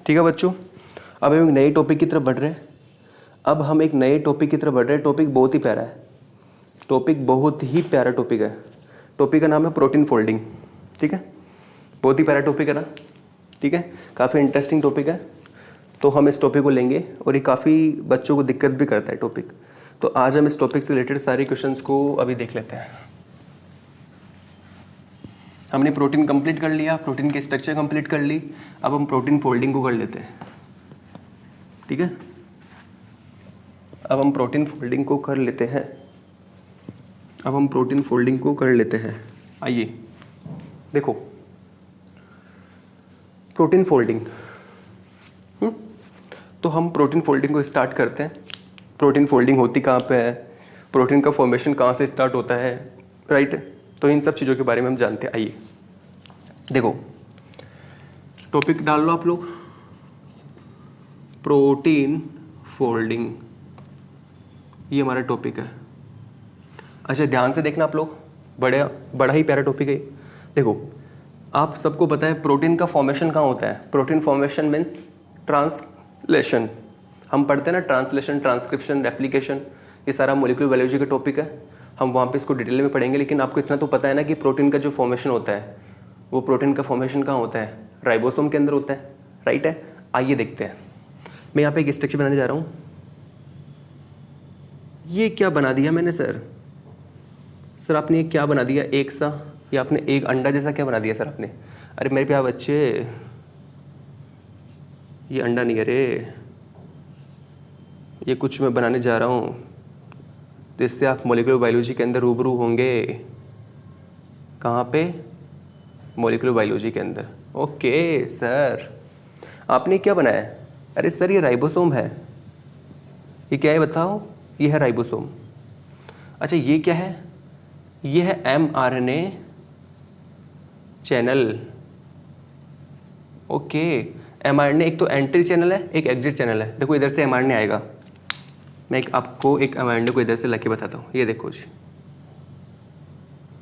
ठीक है बच्चों, अब हम एक नए टॉपिक की तरफ बढ़ रहे हैं। टॉपिक बहुत ही प्यारा है, टॉपिक का नाम है प्रोटीन फोल्डिंग। ठीक है, बहुत ही प्यारा टॉपिक है ना। ठीक है, काफ़ी इंटरेस्टिंग टॉपिक है, तो हम इस टॉपिक को लेंगे और ये काफ़ी बच्चों को दिक्कत भी करता है टॉपिक। तो आज हम इस टॉपिक से रिलेटेड सारे क्वेश्चंस को अभी देख लेते हैं। हमने प्रोटीन कंप्लीट कर लिया, प्रोटीन की स्ट्रक्चर कंप्लीट कर ली, अब हम प्रोटीन फोल्डिंग को कर लेते हैं। ठीक है, अब हम प्रोटीन फोल्डिंग को कर लेते हैं। आइए देखो, प्रोटीन फोल्डिंग। तो हम प्रोटीन फोल्डिंग को स्टार्ट करते हैं। प्रोटीन फोल्डिंग होती कहाँ पे है, प्रोटीन का फॉर्मेशन कहाँ से स्टार्ट होता है, राइट। तो इन सब चीज़ों के बारे में हम जानते हैं। आइए देखो, टॉपिक डाल लो आप लोग, प्रोटीन फोल्डिंग, ये हमारा टॉपिक है। अच्छा ध्यान से देखना आप लोग, बड़ा ही प्यारा टॉपिक है। देखो, आप सबको पता है प्रोटीन का फॉर्मेशन कहाँ होता है। Protein formation means translation. हम पढ़ते हैं ना, ट्रांसलेशन, ट्रांसक्रिप्शन, रेप्लिकेशन, ये सारा मॉलिक्यूलर बायोलॉजी का टॉपिक है। हम वहाँ पे इसको डिटेल में पढ़ेंगे, लेकिन आपको इतना तो पता है ना कि प्रोटीन का जो फॉर्मेशन होता है, वो प्रोटीन का फॉर्मेशन कहाँ होता है, राइबोसोम के अंदर होता है, राइट है। आइए देखते हैं, मैं यहाँ पे एक स्ट्रक्चर बनाने जा रहा हूँ। ये क्या बना दिया मैंने सर आपने ये क्या बना दिया, एक सा, या आपने एक अंडा जैसा क्या बना दिया सर आपने। अरे मेरे प्यारे बच्चे, ये अंडा नहीं है रे, ये कुछ मैं बनाने जा रहा हूँ जिससे आप मॉलिक्यूलर बायोलॉजी के अंदर रूबरू होंगे। कहाँ पे, मॉलिक्यूलर बायोलॉजी के अंदर। ओके सर, आपने क्या बनाया। अरे सर ये राइबोसोम है। ये क्या है बताओ, ये है राइबोसोम। अच्छा ये क्या है, ये है mRNA चैनल। ओके, mRNA एक तो एंट्री चैनल है, एक एग्जिट चैनल है। देखो इधर से mRNA आएगा, मैं आपको एक mRNA को इधर से लाके बताता हूँ। ये देखो जी,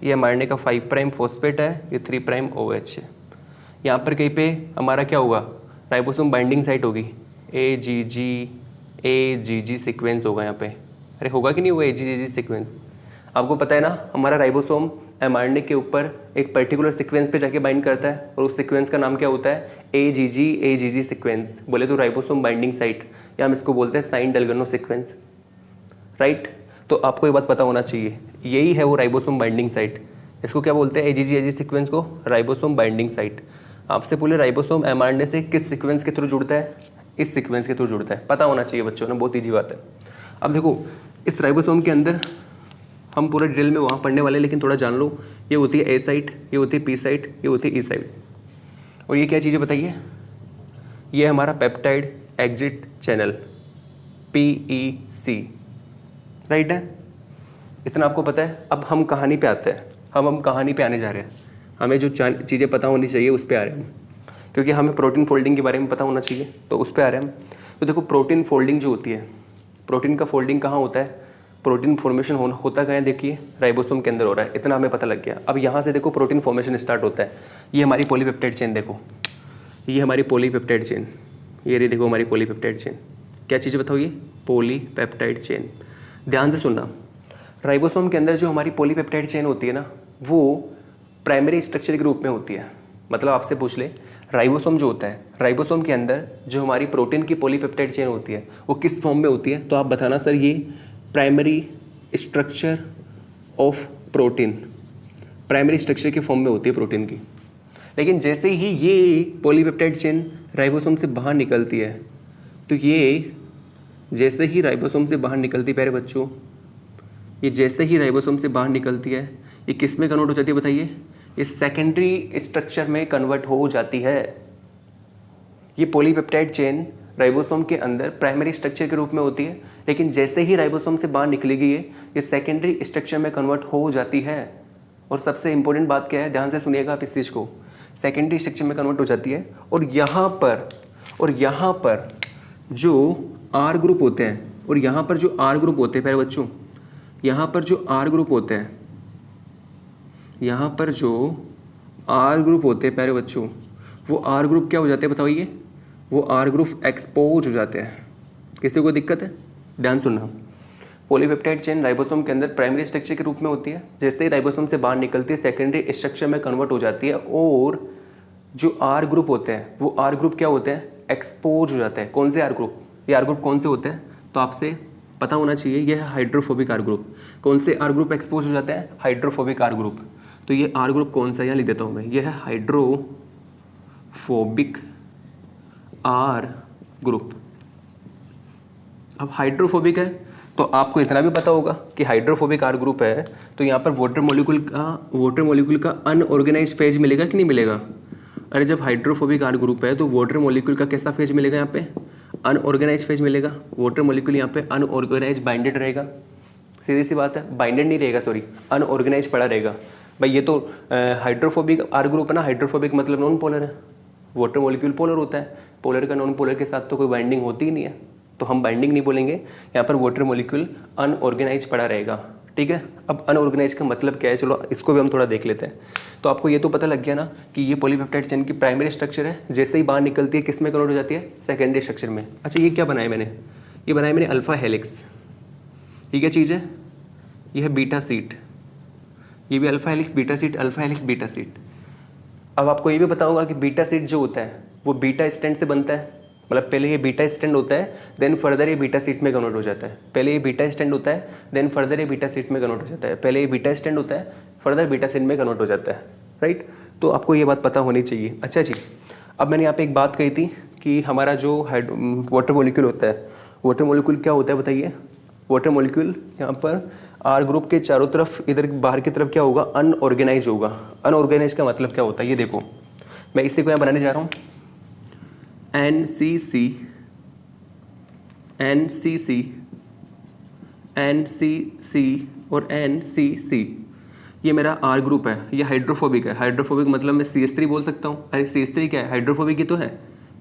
ये mRNA का 5 प्राइम फॉस्फेट है, ये 3 प्राइम OH है। यहाँ पर कहीं पे हमारा क्या होगा, राइबोसोम बाइंडिंग साइट होगी, AGG सीक्वेंस होगा यहाँ पे। अरे होगा कि नहीं होगा AGG सीक्वेंस। आपको पता है ना, हमारा राइबोसोम mRNA के ऊपर एक पर्टिकुलर सीक्वेंस पे जाके बाइंड करता है, और उस सीक्वेंस का नाम क्या होता है, AGG सीक्वेंस। बोले तो राइबोसोम बाइंडिंग साइट, या हम इसको बोलते हैं साइन डलगनो सीक्वेंस, राइट। तो आपको ये बात पता होना चाहिए, यही है वो राइबोसोम बाइंडिंग साइट। इसको क्या बोलते हैं, AGG सीक्वेंस को राइबोसोम बाइंडिंग साइट। आपसे बोले राइबोसोम mRNA से किस सीक्वेंस के थ्रू जुड़ता है, इस सीक्वेंस के थ्रू जुड़ता है। पता होना चाहिए बच्चों ने, बहुत ईजी बात है। अब देखो, इस राइबोसोम के अंदर हम पूरा डिटेल में वहाँ पढ़ने वाले, लेकिन थोड़ा जान लो। ये होती है A साइट, ये होती है P साइट, ये होती है E साइट। और ये क्या चीज़ें बताइए, ये हमारा peptide exit channel PEC, right है। इतना आपको पता है। अब हम कहानी पे आते हैं, हम कहानी पे आने जा रहे हैं। हमें जो चीज़ें पता होनी चाहिए उस पर आ रहे हैं हम, क्योंकि हमें प्रोटीन फोल्डिंग के बारे में पता होना चाहिए, तो उस पर आ रहे हैं हम। तो देखो, प्रोटीन फोल्डिंग जो होती है, प्रोटीन का फोल्डिंग कहाँ होता है, प्रोटीन फॉर्मेशन होता कहाँ है, देखिए राइबोसोम के अंदर हो रहा है। इतना हमें पता लग गया। अब यहाँ से देखो प्रोटीन फॉर्मेशन स्टार्ट होता है। ये हमारी पॉलीपेप्टाइड चेन, देखो ये हमारी पॉलीपेप्टाइड चेन, ये रही देखो हमारी पॉलीपेप्टाइड चेन। क्या चीज़ बताओ, ये पॉलीपेप्टाइड चेन। ध्यान से सुनना, राइबोसोम के अंदर जो हमारी पॉलीपेप्टाइड चेन होती है ना, वो प्राइमरी स्ट्रक्चर के रूप में होती है। मतलब आपसे पूछ ले, राइबोसोम जो होता है, राइबोसोम के अंदर जो हमारी प्रोटीन की पॉलीपेप्टाइड चेन होती है, वो किस फॉर्म में होती है, तो आप बताना सर। ये primary structure of protein, primary structure के फॉर्म में होती है प्रोटीन की। लेकिन जैसे ही ये पॉलीपेप्टाइड चेन राइबोसोम से बाहर निकलती है, तो ये जैसे ही राइबोसोम से बाहर निकलती है, प्यारे बच्चों, ये जैसे ही राइबोसोम से बाहर निकलती है, ये किस में कन्वर्ट हो जाती है बताइए, ये सेकेंडरी स्ट्रक्चर में कन्वर्ट हो जाती है। ये पॉलीपेप्टाइड चेन राइबोसोम के अंदर प्राइमरी स्ट्रक्चर के रूप में होती है, लेकिन जैसे ही राइबोसोम से बाहर निकलेगी ये सेकेंडरी स्ट्रक्चर में कन्वर्ट हो जाती है। और सबसे इंपॉर्टेंट बात क्या है, ध्यान से सुनिएगा आप इस चीज़ को, सेकेंडरी स्ट्रक्चर में कन्वर्ट हो जाती है। और यहाँ पर जो R ग्रुप होते हैं, और यहाँ पर जो R ग्रुप होते हैं प्यारे बच्चों, यहाँ पर जो R ग्रुप होते हैं, यहाँ पर जो R ग्रुप होते हैं प्यारे बच्चों, वो R ग्रुप क्या हो जाते हैं बताइए, वो आर ग्रुप एक्सपोज हो जाते हैं। किसी को दिक्कत है? ध्यान सुनना। पॉलीपेप्टाइड चेन राइबोसोम के अंदर प्राइमरी स्ट्रक्चर के रूप में होती है, जैसे ही राइबोसोम से बाहर निकलती है सेकेंडरी स्ट्रक्चर में कन्वर्ट हो जाती है, और जो आर ग्रुप होते हैं वो आर ग्रुप क्या होते हैं? एक्सपोज हो जाते हैं। कौन से आर ग्रुप? ये आर ग्रुप कौन से होते हैं? तो आपसे पता होना चाहिए, ये है हाइड्रोफोबिक आर ग्रुप। कौन से आर ग्रुप एक्सपोज हो जाते हैं? Hydrophobic R group. तो ये आर ग्रुप कौन सा, यहाँ लिख देता हूँ मैं, ये है हाइड्रोफोबिक आर ग्रुप। अब हाइड्रोफोबिक है तो आपको इतना भी पता होगा कि हाइड्रोफोबिक आर ग्रुप है तो यहाँ पर वाटर मॉलिक्यूल का अनऑर्गेनाइज्ड फेज मिलेगा कि नहीं मिलेगा? अरे जब हाइड्रोफोबिक आर ग्रुप है तो वाटर मॉलिक्यूल का कैसा फेज मिलेगा? यहाँ पे अनऑर्गेनाइज्ड फेज मिलेगा। वाटर मॉलिक्यूल यहाँ पे अनऑर्गेनाइज्ड बाइंडेड रहेगा। सीधी सी बात है, बाइंडेड नहीं रहेगा, सॉरी, अनऑर्गेनाइज्ड पड़ा रहेगा। भाई ये तो हाइड्रोफोबिक आर ग्रुप है ना, हाइड्रोफोबिक मतलब नॉन पोलर है। वाटर मॉलिक्यूल पोलर होता है, पोलर का नॉन पोलर के साथ तो कोई बाइंडिंग होती ही नहीं है, तो हम बाइंडिंग नहीं बोलेंगे। यहाँ पर वाटर मॉलिक्यूल अनऑर्गेनाइज पड़ा रहेगा। ठीक है, अब अनऑर्गेनाइज का मतलब क्या है, चलो इसको भी हम थोड़ा देख लेते हैं। तो आपको ये तो पता लग गया ना कि ये पॉलीपेप्टाइड चेन की प्राइमरी स्ट्रक्चर है, जैसे ही बाहर निकलती है किस में कन्वर्ट हो जाती है? सेकेंडरी स्ट्रक्चर में। अच्छा ये क्या बनाया मैंने? ये बनाया मैंने अल्फा हेलिक्स। ये क्या चीज़ है? ये है बीटा सीट। ये भी alpha helix beta sheet, alpha helix beta sheet. अब आपको ये भी पता होगा कि बीटा सीट जो होता है वो बीटा स्टैंड से बनता है। मतलब पहले ये बीटा स्टैंड होता है, देन फर्दर ये बीटा सीट में कन्वर्ट हो जाता है। पहले ये बीटा स्टैंड होता है, देन फर्दर ये बीटा सीट में कन्वर्ट हो जाता है। पहले ये बीटा स्टैंड होता है, फर्दर बीटा सीट में कन्वर्ट हो जाता है। राइट, तो आपको ये बात पता होनी चाहिए। अच्छा जी, अब मैंने यहाँ पे एक बात कही थी कि हमारा जो वाटर मॉलिक्यूल होता है, वाटर मॉलिक्यूल क्या होता है बताइए? वाटर मॉलिक्यूल यहाँ पर आर ग्रुप के चारों तरफ, इधर बाहर की तरफ क्या होगा? अनऑर्गेनाइज होगा। अनऑर्गेनाइज का मतलब क्या होता है ये देखो, मैं इसी को यहाँ बनाने जा रहा हूँ। NCC और NCC, ये मेरा आर ग्रुप है, ये हाइड्रोफोबिक है। हाइड्रोफोबिक मतलब मैं CH3 बोल सकता हूँ। अरे CH3 क्या है? हाइड्रोफोबिक ही तो है।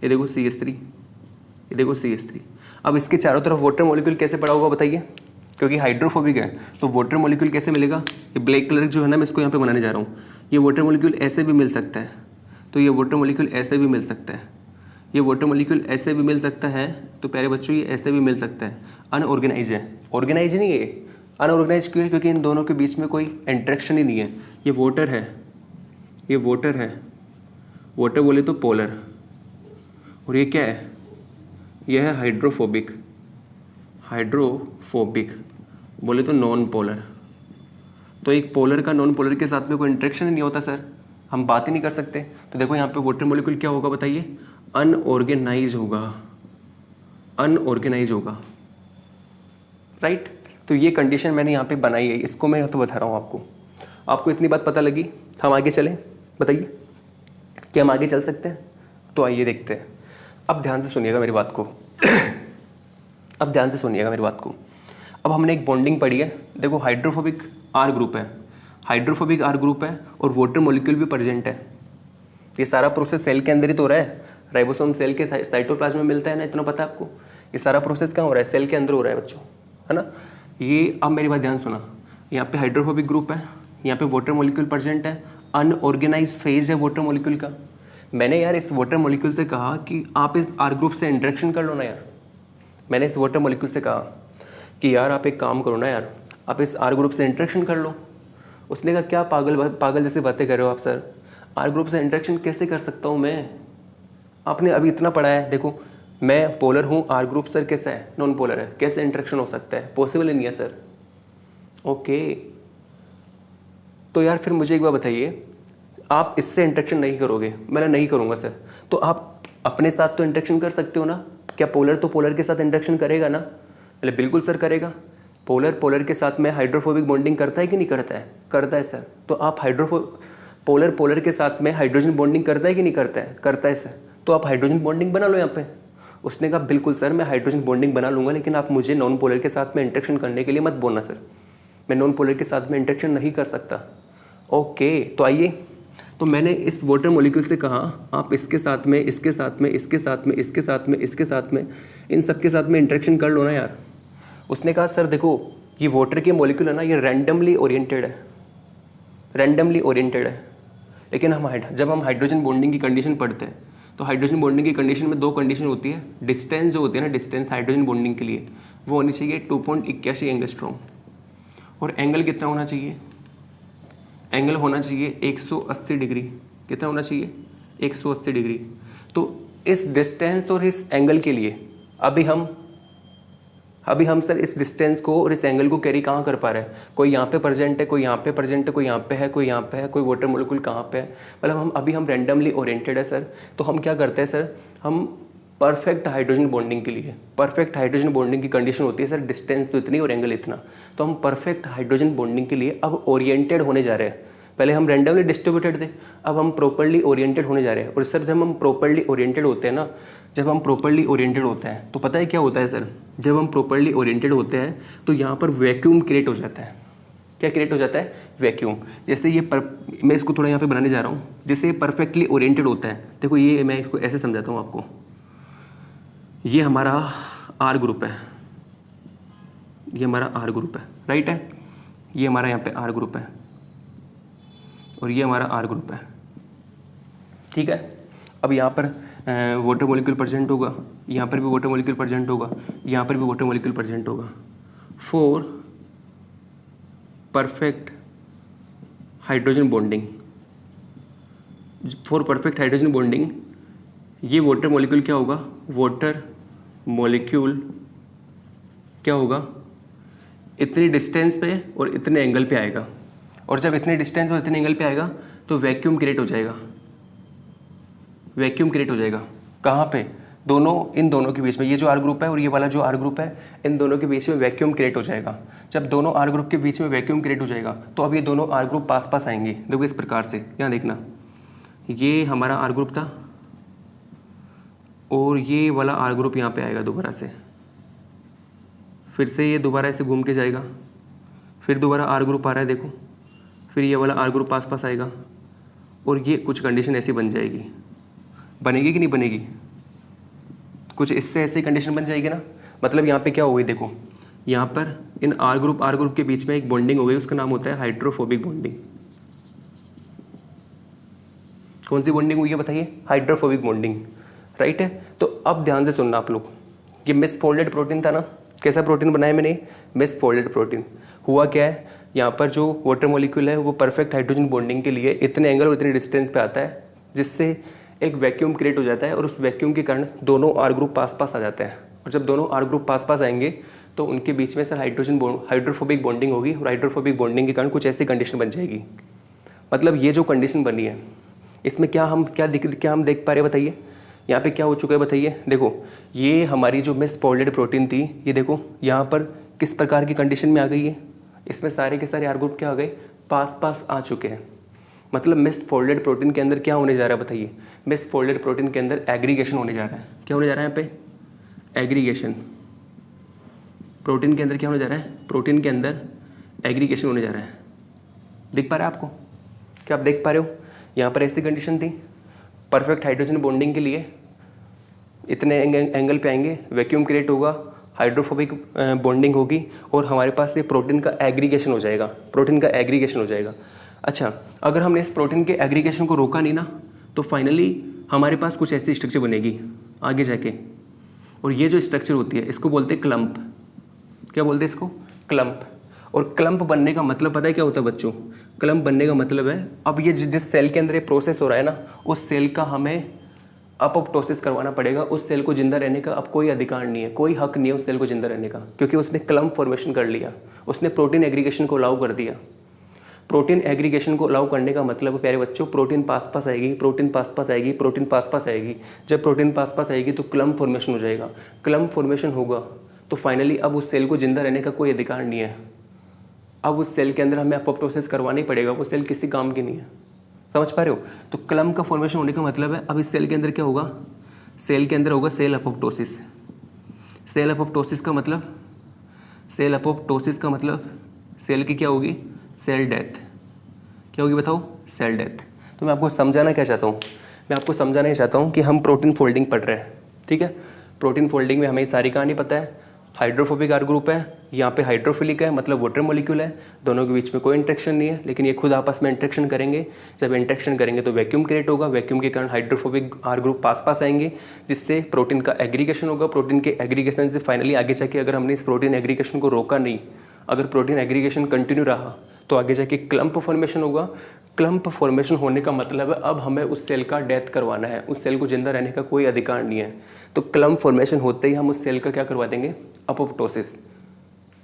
ये देखो CH3, ये देखो CH3। अब इसके चारों तरफ वाटर मॉलिक्यूल कैसे पड़ा होगा बताइए? क्योंकि हाइड्रोफोबिक है तो वाटर मॉलिक्यूल कैसे मिलेगा? ये ब्लैक कलर जो है ना, मैं इसको यहाँ पे बनाने जा रहा हूँ। ये वाटर मॉलिक्यूल ऐसे भी मिल सकता है, तो ये वाटर मॉलिक्यूल ऐसे भी मिल सकता है, ये वाटर मॉलिक्यूल ऐसे भी मिल सकता है। तो प्यारे बच्चों ये ऐसे भी मिल सकता है। अनऑर्गेनाइज है, ऑर्गेनाइज नहीं है। अनऑर्गेनाइज क्यों है? क्योंकि इन दोनों के बीच में कोई इंटरेक्शन ही नहीं है। ये वाटर है, ये वाटर है, वाटर बोले तो पोलर, और ये क्या है? ये है हाइड्रोफोबिक, हाइड्रोफोबिक बोले तो नॉन पोलर। तो एक पोलर का नॉन पोलर के साथ में कोई इंटरेक्शन ही नहीं होता सर, हम बात ही नहीं कर सकते। तो देखो यहाँ पे वाटर मॉलिक्यूल क्या होगा बताइए? अनऑर्गेनाइज होगा, अनऑर्गेनाइज होगा। राइट, तो ये कंडीशन मैंने यहाँ पे बनाई है, इसको मैं यहाँ पे बता रहा हूँ आपको। आपको इतनी बात पता लगी, हम आगे चलें? बताइए कि हम आगे चल सकते हैं? तो आइए देखते हैं। अब ध्यान से सुनिएगा मेरी बात को अब ध्यान से सुनिएगा मेरी बात को। अब हमने एक बॉन्डिंग पढ़ी है। देखो हाइड्रोफोबिक आर ग्रुप है, हाइड्रोफोबिक आर ग्रुप है और वाटर मॉलिक्यूल भी प्रेजेंट है। ये सारा प्रोसेस सेल के अंदर ही तो हो रहा है। राइबोसोम सेल के साइटोप्लाज्म में मिलता है ना, इतना पता है आपको। ये सारा प्रोसेस कहाँ हो रहा है? सेल के अंदर हो रहा है बच्चों, है ना। ये अब मेरी बात ध्यान सुना, यहाँ पे हाइड्रोफोबिक ग्रुप है, यहाँ पे वाटर मॉलिक्यूल प्रेजेंट है, अनऑर्गेनाइज फेज है वाटर मॉलिक्यूल का। मैंने यार इस वाटर मॉलिक्यूल से कहा कि आप इस आर ग्रुप से इंटरेक्शन कर लो ना यार। मैंने इस वाटर मॉलिक्यूल से कहा कि यार आप एक काम करो ना यार, आप इस आर ग्रुप से इंटरेक्शन कर लो। उसने कहा क्या पागल जैसे बातें कर रहे हो आप सर, आर ग्रुप से इंटरेक्शन कैसे कर सकता हूँ मैं? आपने अभी इतना पढ़ा है, देखो मैं पोलर हूँ, आर ग्रुप सर कैसा है? नॉन पोलर है, कैसे इंटरेक्शन हो सकता है? पॉसिबल ही नहीं है सर। ओके, तो यार फिर मुझे एक बार बताइए, आप इससे इंटरेक्शन नहीं करोगे? मैंने नहीं करूँगा सर। तो आप अपने साथ तो इंटरेक्शन कर सकते हो ना? क्या पोलर तो पोलर के साथ इंटरेक्शन करेगा ना? मतलब बिल्कुल सर करेगा। पोलर के साथ में हाइड्रोफोबिक बॉन्डिंग करता है कि नहीं करता है? करता है सर। तो आप पोलर के साथ में हाइड्रोजन बॉन्डिंग करता है कि नहीं करता है? करता है सर। तो आप हाइड्रोजन बॉन्डिंग बना लो यहाँ पे। उसने कहा बिल्कुल सर मैं हाइड्रोजन बॉन्डिंग बना लूंगा, लेकिन आप मुझे नॉन पोलर के साथ में इंटरेक्शन करने के लिए मत बोलना सर, मैं नॉन पोलर के साथ में इंटरेक्शन नहीं कर सकता। ओके, तो आइए, तो मैंने इस वाटर मॉलिक्यूल से कहा आप इसके साथ में, इसके साथ में, इसके साथ में, इसके साथ में, इसके साथ में, इन सब के साथ में इंटरेक्शन कर लो ना यार। उसने कहा सर देखो ये वाटर के मॉलिक्यूल है ना, ये रैंडमली ओरिएंटेड है, रैंडमली ओरिएंटेड है। लेकिन जब हम हाइड्रोजन बॉन्डिंग की कंडीशन पढ़ते हैं तो हाइड्रोजन बॉन्डिंग की कंडीशन में 2 कंडीशन होती है। डिस्टेंस जो होती है ना, डिस्टेंस हाइड्रोजन बॉन्डिंग के लिए वो होनी चाहिए 2.81 एंगस्ट्रॉम, और एंगल कितना होना चाहिए, एंगल होना चाहिए 180 डिग्री। कितना होना चाहिए, 180 डिग्री। तो इस डिस्टेंस और इस एंगल के लिए अभी हम सर इस डिस्टेंस को और इस एंगल को कैरी कहाँ कर पा रहे हैं, कोई यहाँ पे प्रेजेंट है, कोई यहाँ पे प्रेजेंट है, कोई यहाँ पे है, कोई यहाँ पे है, कोई वाटर मोलिक्यूल कहाँ पे है, मतलब हम रैंडमली ओरिएंटेड है सर। तो हम क्या करते हैं सर, हम परफेक्ट हाइड्रोजन बॉन्डिंग के लिए, परफेक्ट हाइड्रोजन बॉन्डिंग की कंडीशन होती है सर डिस्टेंस तो इतनी और एंगल इतना। तो हम परफेक्ट हाइड्रोजन बॉन्डिंग के लिए अब ओरिएंटेड होने जा रहे हैं। पहले हम रैंडमली डिस्ट्रीब्यूटेड थे, अब हम प्रॉपर्ली ओरिएंटेड होने जा रहे हैं। और सर जब हम प्रॉपर्ली ओरिएंटेड होते हैं ना, जब हम प्रॉपर्ली ओरिएंटेड होते हैं तो पता है क्या होता है सर, जब हम प्रॉपर्ली ओरिएंटेड होते हैं तो यहाँ पर वैक्यूम क्रिएट हो जाता है। क्या क्रिएट हो जाता है, वैक्यूम। जैसे ये मैं इसको थोड़ा यहाँ पे बनाने जा रहा हूँ, जैसे परफेक्टली ओरिएंटेड होता है। देखो ये मैं इसको ऐसे समझाता हूँ आपको, ये हमारा आर ग्रुप है, ये हमारा आर ग्रुप है, राइट है, ये हमारा यहाँ पे आर ग्रुप है और ये हमारा आर ग्रुप है, ठीक है। अब यहाँ पर वाटर मॉलिक्यूल प्रेजेंट होगा, यहाँ पर भी वाटर मॉलिक्यूल प्रेजेंट होगा, यहाँ पर भी वाटर मॉलिक्यूल प्रेजेंट होगा। For perfect hydrogen bonding, for perfect hydrogen bonding ये वाटर मॉलिक्यूल क्या होगा, वाटर मॉलिक्यूल क्या होगा, इतनी डिस्टेंस पे और इतने एंगल पे आएगा। और जब इतने डिस्टेंस और इतने एंगल पे आएगा तो वैक्यूम क्रिएट हो जाएगा, वैक्यूम क्रिएट हो जाएगा। कहाँ पे, इन दोनों के बीच में, ये जो आर ग्रुप है और ये वाला जो आर ग्रुप है, इन दोनों के बीच में वैक्यूम क्रिएट हो जाएगा। जब दोनों आर ग्रुप के बीच में वैक्यूम क्रिएट हो जाएगा तो अब ये दोनों आर ग्रुप पास पास आएंगे। देखो इस प्रकार से, यहाँ देखना, ये हमारा आर ग्रुप था और ये वाला आर ग्रुप यहाँ पे आएगा दोबारा से, फिर से ये दोबारा ऐसे घूम के जाएगा, फिर दोबारा आर ग्रुप आ रहा है देखो, फिर ये वाला आर ग्रुप पास पास आएगा और ये कुछ कंडीशन ऐसी बन जाएगी। बनेगी कि नहीं बनेगी, कुछ इससे ऐसी कंडीशन बन जाएगी ना। मतलब यहाँ पे क्या हो गई, देखो यहाँ पर इन आर ग्रुप के बीच में एक बॉन्डिंग हो गई, उसका नाम होता है हाइड्रोफोबिक बॉन्डिंग। कौन सी बॉन्डिंग हुई है बताइए, हाइड्रोफोबिक बॉन्डिंग, राइट है। तो अब ध्यान से सुनना आप लोग, ये मिस फोल्डेड प्रोटीन था ना, कैसा प्रोटीन बनाया मैंने, मिस फोल्डेड प्रोटीन। हुआ क्या है, यहाँ पर जो वाटर मॉलिक्यूल है वो परफेक्ट हाइड्रोजन बॉन्डिंग के लिए इतने एंगल और इतने डिस्टेंस पे आता है, जिससे एक वैक्यूम क्रिएट हो जाता है और उस वैक्यूम के कारण दोनों आर ग्रुप पास पास आ जाते हैं। और जब दोनों आर ग्रुप पास पास आएंगे तो उनके बीच में सर हाइड्रोफोबिक बॉन्डिंग होगी और हाइड्रोफोबिक बॉन्डिंग के कारण कुछ ऐसी कंडीशन बन जाएगी। मतलब ये जो कंडीशन बनी है इसमें क्या हम देख पा रहे हैं बताइए, यहाँ पे क्या हो चुका है बताइए। देखो ये हमारी जो मिस फोल्डेड प्रोटीन थी, ये देखो यहाँ पर किस प्रकार की कंडीशन में आ गई है, इसमें सारे के सारे आर ग्रुप क्या आ गए, पास पास आ चुके हैं। मतलब मिस फोल्डेड प्रोटीन के अंदर क्या होने जा रहा है बताइए, मिस फोल्डेड प्रोटीन के अंदर एग्रीगेशन होने जा रहा है। क्या होने जा रहा है यहाँ पे, एग्रीगेशन। प्रोटीन के अंदर क्या होने जा रहा है, प्रोटीन के अंदर एग्रीगेशन होने जा रहा है। दिख पा रहा है आपको, क्या आप देख पा रहे हो, यहाँ पर ऐसी कंडीशन थी, परफेक्ट हाइड्रोजन बॉन्डिंग के लिए इतने एंगल पे आएंगे, वैक्यूम क्रिएट होगा, हाइड्रोफोबिक बॉन्डिंग होगी और हमारे पास ये प्रोटीन का एग्रीगेशन हो जाएगा, प्रोटीन का एग्रीगेशन हो जाएगा। अच्छा, अगर हमने इस प्रोटीन के एग्रीगेशन को रोका नहीं ना तो फाइनली हमारे पास कुछ ऐसी स्ट्रक्चर बनेगी आगे जाके, और ये जो स्ट्रक्चर होती है इसको बोलते हैं क्लम्प। क्या बोलते हैं इसको, क्लम्प। और क्लम्प बनने का मतलब पता है क्या होता है बच्चों, क्लम्प बनने का मतलब है अब ये जिस सेल के अंदर ये प्रोसेस हो रहा है ना, उस सेल का हमें अपप्टोसिस करवाना पड़ेगा। उस सेल को जिंदा रहने का अब कोई अधिकार नहीं है, कोई हक नहीं है उस सेल को जिंदा रहने का, क्योंकि उसने क्लम्प फॉर्मेशन कर लिया, उसने प्रोटीन एग्रीगेशन को अलाउ कर दिया। प्रोटीन एग्रीगेशन को अलाउ करने का मतलब प्यारे बच्चों, प्रोटीन पास पास आएगी, प्रोटीन पास पास आएगी, प्रोटीन पास पास आएगी। जब प्रोटीन पास पास आएगी तो क्लम्प फॉर्मेशन हो जाएगा। क्लम्प फॉर्मेशन होगा तो फाइनली अब उस सेल को जिंदा रहने का कोई अधिकार नहीं है। अब उस सेल के अंदर हमें अपप्टोसिस करवाना ही पड़ेगा, वो सेल किसी काम की नहीं है। समझ पा रहे हो? तो क्लम्प का फॉर्मेशन होने का मतलब है अब इस सेल के अंदर क्या होगा, सेल के अंदर होगा सेल अपप्टोसिस। सेल अपप्टोसिस का मतलब, सेल अपप्टोसिस का मतलब सेल की क्या होगी, सेल डेथ। क्या होगी बताओ, सेल डेथ। तो मैं आपको समझाना क्या चाहता हूँ, मैं आपको समझाना ही चाहता हूँ कि हम प्रोटीन फोल्डिंग पढ़ रहे हैं, ठीक है। प्रोटीन फोल्डिंग में हमें सारी कहानी पता है, हाइड्रोफोबिक आर ग्रुप है, यहाँ पे हाइड्रोफिलिक है, मतलब वाटर मॉलिक्यूल है, दोनों के बीच में कोई इंट्रैक्शन नहीं है, लेकिन ये खुद आपस में इंट्रैक्शन करेंगे। जब इंट्रैक्शन करेंगे तो वैक्यूम क्रिएट होगा, वैक्यूम के कारण हाइड्रोफोबिक आर ग्रुप पास पास आएंगे, जिससे प्रोटीन का एग्रीगेशन होगा। प्रोटीन के एग्रीगेशन से फाइनली आगे जाके अगर हमने इस प्रोटीन एग्रीगेशन को रोका नहीं, अगर प्रोटीन एग्रीगेशन कंटिन्यू रहा तो आगे जाके क्लम्प फॉर्मेशन होगा। क्लम्प फॉर्मेशन होने का मतलब है अब हमें उस सेल का डेथ करवाना है, उस सेल को जिंदा रहने का कोई अधिकार नहीं है। तो क्लम्प फॉर्मेशन होते ही हम उस सेल का क्या करवा देंगे, अपोप्टोसिस।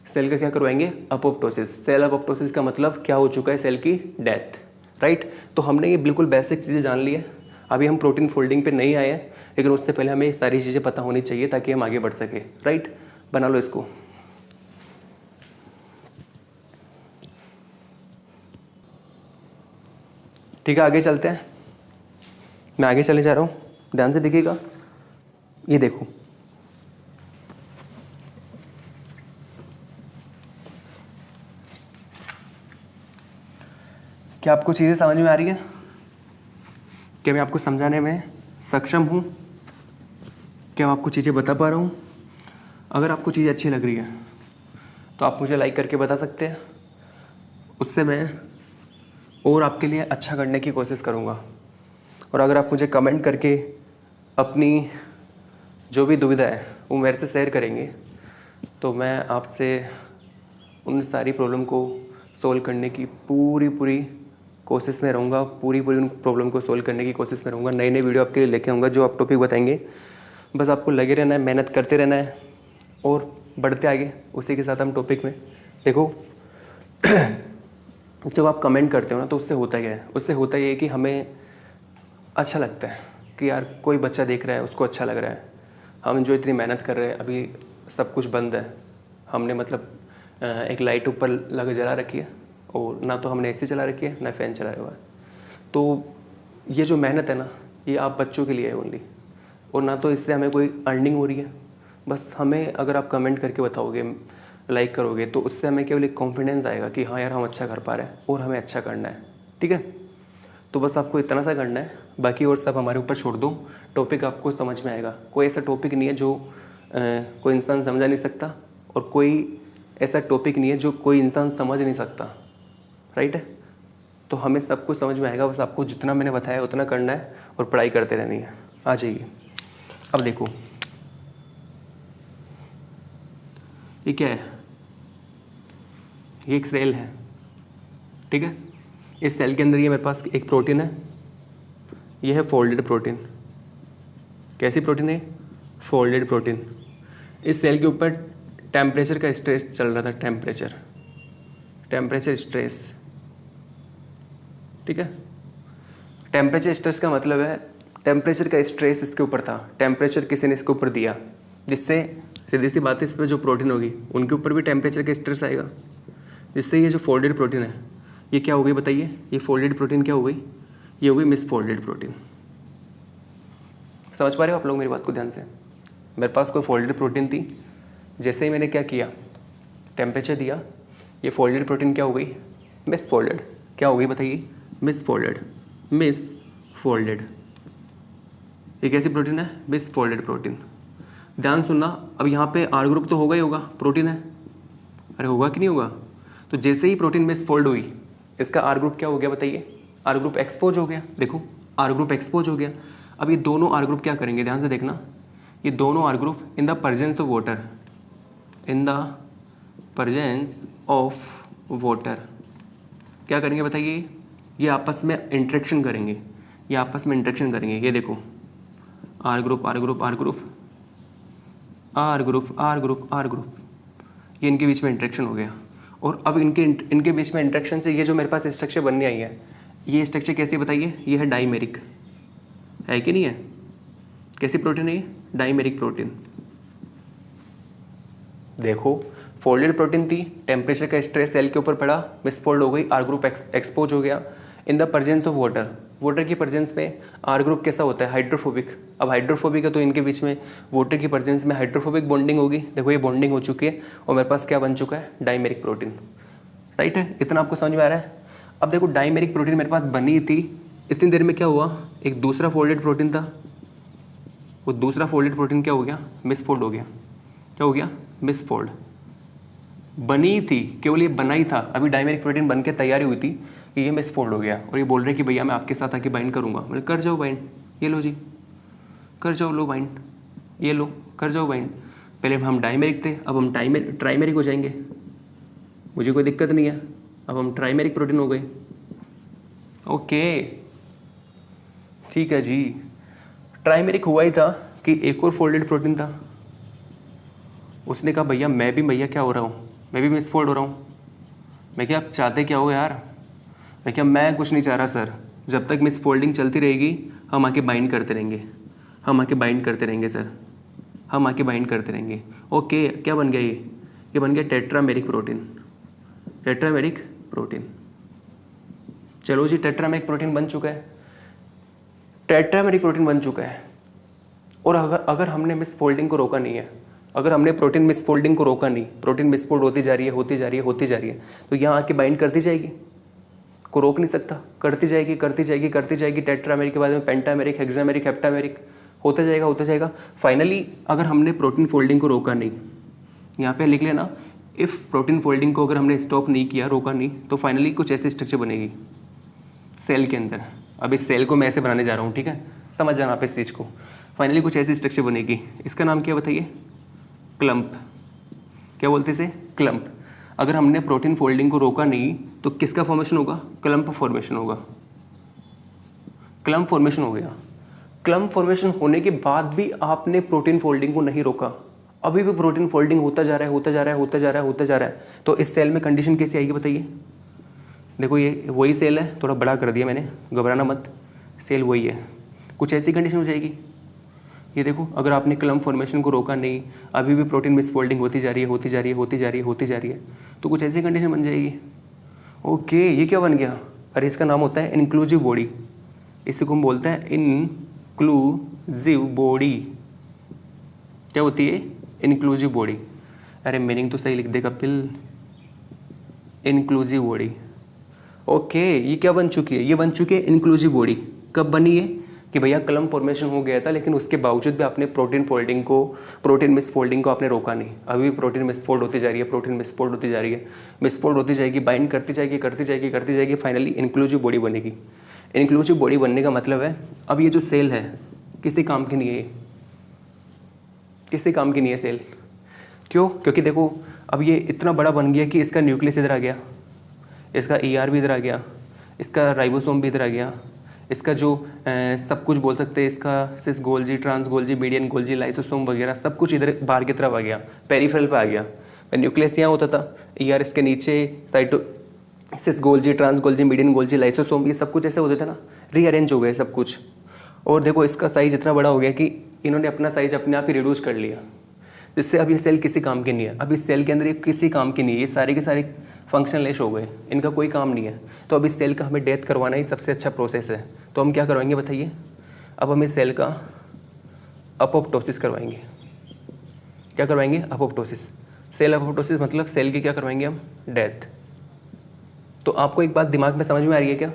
सेल का क्या करवाएंगे, अपोप्टोसिस। सेल अपोप्टोसिस का मतलब क्या हो चुका है, सेल की डेथ, राइट। तो हमने ये बिल्कुल बेसिक चीज़ें जान ली है। अभी हम प्रोटीन फोल्डिंग पे नहीं आए हैं, लेकिन उससे पहले हमें ये सारी चीज़ें पता होनी चाहिए ताकि हम आगे बढ़ सके, राइट। बना लो इसको। ठीक है, आगे चलते हैं। मैं आगे चले जा रहा हूँ, ध्यान से देखिएगा। ये देखो, क्या आपको चीज़ें समझ में आ रही है? क्या मैं आपको समझाने में सक्षम हूँ? क्या मैं आपको चीज़ें बता पा रहा हूँ? अगर आपको चीज़ अच्छी लग रही है तो आप मुझे लाइक करके बता सकते हैं, उससे मैं और आपके लिए अच्छा करने की कोशिश करूँगा। और अगर आप मुझे कमेंट करके अपनी जो भी दुविधा है वो मेरे से शेयर करेंगे तो मैं आपसे उन सारी प्रॉब्लम को सोल्व करने की पूरी कोशिश में रहूँगा। पूरी उन प्रॉब्लम को सोल्व करने की कोशिश में रहूँगा। नई नई वीडियो आपके लिए लेके आऊँगा, जो आप टॉपिक बताएंगे। बस आपको लगे रहना है, मेहनत करते रहना है और बढ़ते आगे। उसी के साथ हम टॉपिक में देखो जब आप कमेंट करते हो ना तो उससे होता क्या है, उससे होता ये है कि हमें अच्छा लगता है कि यार कोई बच्चा देख रहा है, उसको अच्छा लग रहा है। हम जो इतनी मेहनत कर रहे हैं, अभी सब कुछ बंद है, हमने मतलब एक लाइट ऊपर लगा जला रखी है और ना तो हमने एसी चला रखी है ना फ़ैन चलाया हुआ है। तो ये जो मेहनत है ना, ये आप बच्चों के लिए है ओनली, और ना तो इससे हमें कोई अर्निंग हो रही है। बस हमें अगर आप कमेंट करके बताओगे, लाइक करोगे, तो उससे हमें केवल एक कॉन्फिडेंस आएगा कि हाँ यार हम अच्छा कर पा रहे हैं और हमें अच्छा करना है, ठीक है। तो बस आपको इतना सा करना है, बाकी और सब हमारे ऊपर छोड़ दो। टॉपिक आपको समझ में आएगा। कोई ऐसा टॉपिक नहीं है जो कोई इंसान समझा नहीं सकता, और कोई ऐसा टॉपिक नहीं है जो कोई इंसान समझ नहीं सकता, राइट है। तो हमें सब कुछ समझ में आएगा, बस आपको जितना मैंने बताया उतना करना है और पढ़ाई करते रहनी है। आ जाइए। अब देखो ये क्या है, ये एक सेल है, ठीक है। इस सेल के अंदर ये मेरे पास एक प्रोटीन है, ये है फोल्डेड प्रोटीन। कैसी प्रोटीन है, फोल्डेड प्रोटीन। इस सेल के ऊपर टेम्परेचर का स्ट्रेस चल रहा था, टेम्परेचर स्ट्रेस, ठीक है। टेम्परेचर स्ट्रेस का मतलब है टेम्परेचर का स्ट्रेस इसके ऊपर था, टेम्परेचर किसी ने इसके ऊपर दिया, जिससे सीधी सी बात है इस पर जो प्रोटीन होगी उनके ऊपर भी टेम्परेचर का स्ट्रेस आएगा, जिससे ये जो फोल्डेड प्रोटीन है ये क्या हो गई बताइए, ये फोल्डेड प्रोटीन क्या हो गई, ये हो गई मिस फोल्डेड प्रोटीन। समझ पा रहे हो आप लोग मेरी बात को ध्यान से? मेरे पास कोई फोल्डेड प्रोटीन थी, जैसे ही मैंने क्या किया, टेम्परेचर दिया, ये फोल्डेड प्रोटीन क्या हो गई, मिस फोल्डेड। क्या हो गई बताइए, मिस फोल्डेड, मिस फोल्डेड। ये कैसी प्रोटीन है, मिस फोल्डेड प्रोटीन। ध्यान सुनना, अब यहाँ पे आर ग्रुप तो होगा ही होगा, प्रोटीन है, अरे होगा कि नहीं होगा। तो जैसे ही प्रोटीन मिस फोल्ड हुई, इसका आर ग्रुप क्या हो गया बताइए, आर ग्रुप एक्सपोज हो गया। देखो आर ग्रुप एक्सपोज हो गया। अब ये दोनों आर ग्रुप क्या करेंगे, ध्यान से देखना, ये दोनों R group in the presence of water, in the presence of water क्या करेंगे बताइए, ये आपस में इंटरेक्शन करेंगे, ये आपस में इंटरेक्शन करेंगे। ये देखो R group R group R group R group R group R group, ये इनके बीच में इंटरेक्शन हो गया। और अब इनके बीच में इंटरेक्शन से ये जो मेरे पास स्ट्रक्चर बनने आई है, ये स्ट्रक्चर कैसी बताइए, ये है डाइमेरिक, है कि नहीं है। कैसी प्रोटीन है ये, डाइमेरिक प्रोटीन। देखो फोल्डेड प्रोटीन थी, टेम्परेचर का स्ट्रेस सेल के ऊपर पड़ा, मिसफोल्ड हो गई, आर ग्रुप एक्सपोज हो गया इन the presence of water. Water की प्रेजेंस में आर ग्रुप कैसा होता है, हाइड्रोफोबिक। अब हाइड्रोफोबिक है तो इनके बीच में वाटर की प्रेजेंस में हाइड्रोफोबिक बॉन्डिंग होगी। देखो ये बॉन्डिंग हो चुकी है और मेरे पास क्या बन चुका है, डाइमेरिक प्रोटीन, राइट है। इतना आपको समझ में आ रहा है। अब देखो डाइमेरिक प्रोटीन मेरे पास बनी थी, इतनी देर में क्या हुआ, एक दूसरा फोल्डेड प्रोटीन था, वो दूसरा फोल्डेड प्रोटीन क्या हो गया, मिसफोल्ड हो गया। क्या हो गया, मिसफोल्ड। बनी थी, केवल ये बना ही था, अभी डाइमेरिक प्रोटीन बन के तैयारी हुई थी कि ये मिसफोल्ड हो गया और ये बोल रहे कि भैया मैं आपके साथ आके बाइंड करूँगा। मैंने कर जाओ बाइंड, ये लो जी, कर जाओ, लो बाइंड, ये लो, कर जाओ बाइंड। पहले हम डाइमेरिक थे, अब हम ट्राइमेरिक हो जाएंगे, मुझे कोई दिक्कत नहीं है। अब हम ट्राइमेरिक प्रोटीन हो गए। ओके ठीक है जी। ट्राइमेरिक हुआ ही था कि एक और फोल्डेड प्रोटीन था, उसने कहा भैया मैं भी भैया क्या हो रहा हूँ, मैं भी मिसफोल्ड हो रहा हूँ। मैं क्या, आप चाहते क्या हो यार? मैं क्या, मैं कुछ नहीं चाह रहा सर, जब तक मिसफोल्डिंग चलती रहेगी हम आके बाइंड करते रहेंगे, हम आके बाइंड करते रहेंगे सर, हम आके बाइंड करते रहेंगे। ओके क्या बन गया ये बन गया टेट्रामेरिक प्रोटीन, टेट्रामेरिक प्रोटीन। चलो जी, टेट्रामेरिक प्रोटीन बन चुका है, टेट्रामेरिक प्रोटीन बन चुका है। और अगर हमने मिसफोल्डिंग को रोका नहीं है, अगर हमने प्रोटीन मिसफोल्डिंग को रोका नहीं, प्रोटीन मिसफोल्ड होती जा रही है, होती जा रही है, होती जा रही है, तो यहाँ आके बाइंड करती जाएगी, को रोक नहीं सकता, करती जाएगी, करती जाएगी, करती जाएगी। टेट्रामेरिक के बाद में पेंटामेरिक, हेक्सामेरिक, हेप्टामेरिक होता जाएगा, होता जाएगा। फाइनली अगर हमने प्रोटीन फोल्डिंग को रोका नहीं, यहाँ पे लिख लेना, इफ़ प्रोटीन फोल्डिंग को अगर हमने स्टॉप नहीं किया, रोका नहीं, तो फाइनली कुछ ऐसी स्ट्रक्चर बनेगी सेल के अंदर। अब इस सेल को मैं ऐसे बनाने जा रहा हूँ, ठीक है, समझ जाना आप इस चीज़ को। फाइनली कुछ ऐसी स्ट्रक्चर बनेगी, इसका नाम क्या बताइए, क्लम्प। क्या बोलते इसे, क्लम्प। अगर हमने प्रोटीन फोल्डिंग को रोका नहीं तो किसका फॉर्मेशन होगा, क्लम्प फॉर्मेशन होगा, क्लम्प फॉर्मेशन हो गया। क्लम्प फॉर्मेशन होने के बाद भी आपने प्रोटीन फोल्डिंग को नहीं रोका, अभी भी प्रोटीन फोल्डिंग होता जा रहा है, होता जा रहा है, होता जा रहा है, होता जा रहा है, तो इस सेल में कंडीशन कैसी आएगी बताइए। देखो ये वही सेल है, थोड़ा बड़ा कर दिया मैंने, घबराना मत, सेल वही है, कुछ ऐसी कंडीशन हो जाएगी। ये देखो, अगर आपने क्लम्प फॉर्मेशन को रोका नहीं, अभी भी प्रोटीन मिसफोल्डिंग होती जा रही है, होती जा रही है, होती जा रही है, होती जा रही है, तो कुछ ऐसी कंडीशन बन जाएगी। ओके, ये क्या बन गया, अरे इसका नाम होता है इंक्लूसिव बॉडी, इसी को हम बोलते हैं इंक्लूसिव बॉडी। क्या होती है, इंक्लूसिव बॉडी। अरे मीनिंग तो सही लिख दे कपिल, इंक्लूसिव बॉडी। ओके, ये क्या बन चुकी है, ये बन चुकी है इंक्लूसिव बॉडी। कब बनी है कि भैया क्लम्प फॉर्मेशन हो गया था, लेकिन उसके बावजूद भी आपने प्रोटीन फोल्डिंग को, प्रोटीन मिसफोल्डिंग को आपने रोका नहीं, अभी भी प्रोटीन मिसफोल्ड होती जा रही है, प्रोटीन मिसफोल्ड होती जा रही है, मिसफोल्ड होती जाएगी, बाइंड करती जाएगी, करती जाएगी, करती जाएगी, फाइनली इंक्लूसिव बॉडी बनेगी। इंक्लूसिव बॉडी बनने का मतलब है, अब ये जो सेल है किसी काम की नहीं है, किसी काम की नहीं है सेल। क्यों, क्योंकि देखो अब ये इतना बड़ा बन गया कि इसका न्यूक्लियस इधर आ गया, इसका ER भी इधर आ गया, इसका राइबोसोम भी इधर आ गया, इसका जो सब कुछ बोल सकते हैं, इसका cis Golgi, trans Golgi, median Golgi, lysosome वगैरह सब कुछ इधर बाहर की तरफ आ गया, पेरिफेरल पे आ गया। न्यूक्लियस यहाँ होता था, ER इसके नीचे, cyto cis Golgi, trans Golgi, median Golgi, lysosome, ये सब कुछ ऐसे होते थे ना, रीअरेंज हो गए सब कुछ। और देखो इसका साइज इतना बड़ा हो गया कि इन्होंने अपना साइज अपने आप ही रिड्यूस कर लिया, जिससे अब ये सेल किसी काम की नहीं है, अब इस सेल के अंदर ये किसी काम की नहीं है, ये सारे के सारे फंक्शनलेस हो गए, इनका कोई काम नहीं है। तो अब इस सेल का हमें डेथ करवाना ही सबसे अच्छा प्रोसेस है, तो हम क्या करवाएंगे बताइए, अब हम इस सेल का अपोप्टोसिस करवाएंगे। क्या करवाएंगे, अपोप्टोसिस। सेल अपोप्टोसिस मतलब सेल की क्या करवाएंगे हम, डेथ। तो आपको एक बात दिमाग में समझ में आ रही है क्या,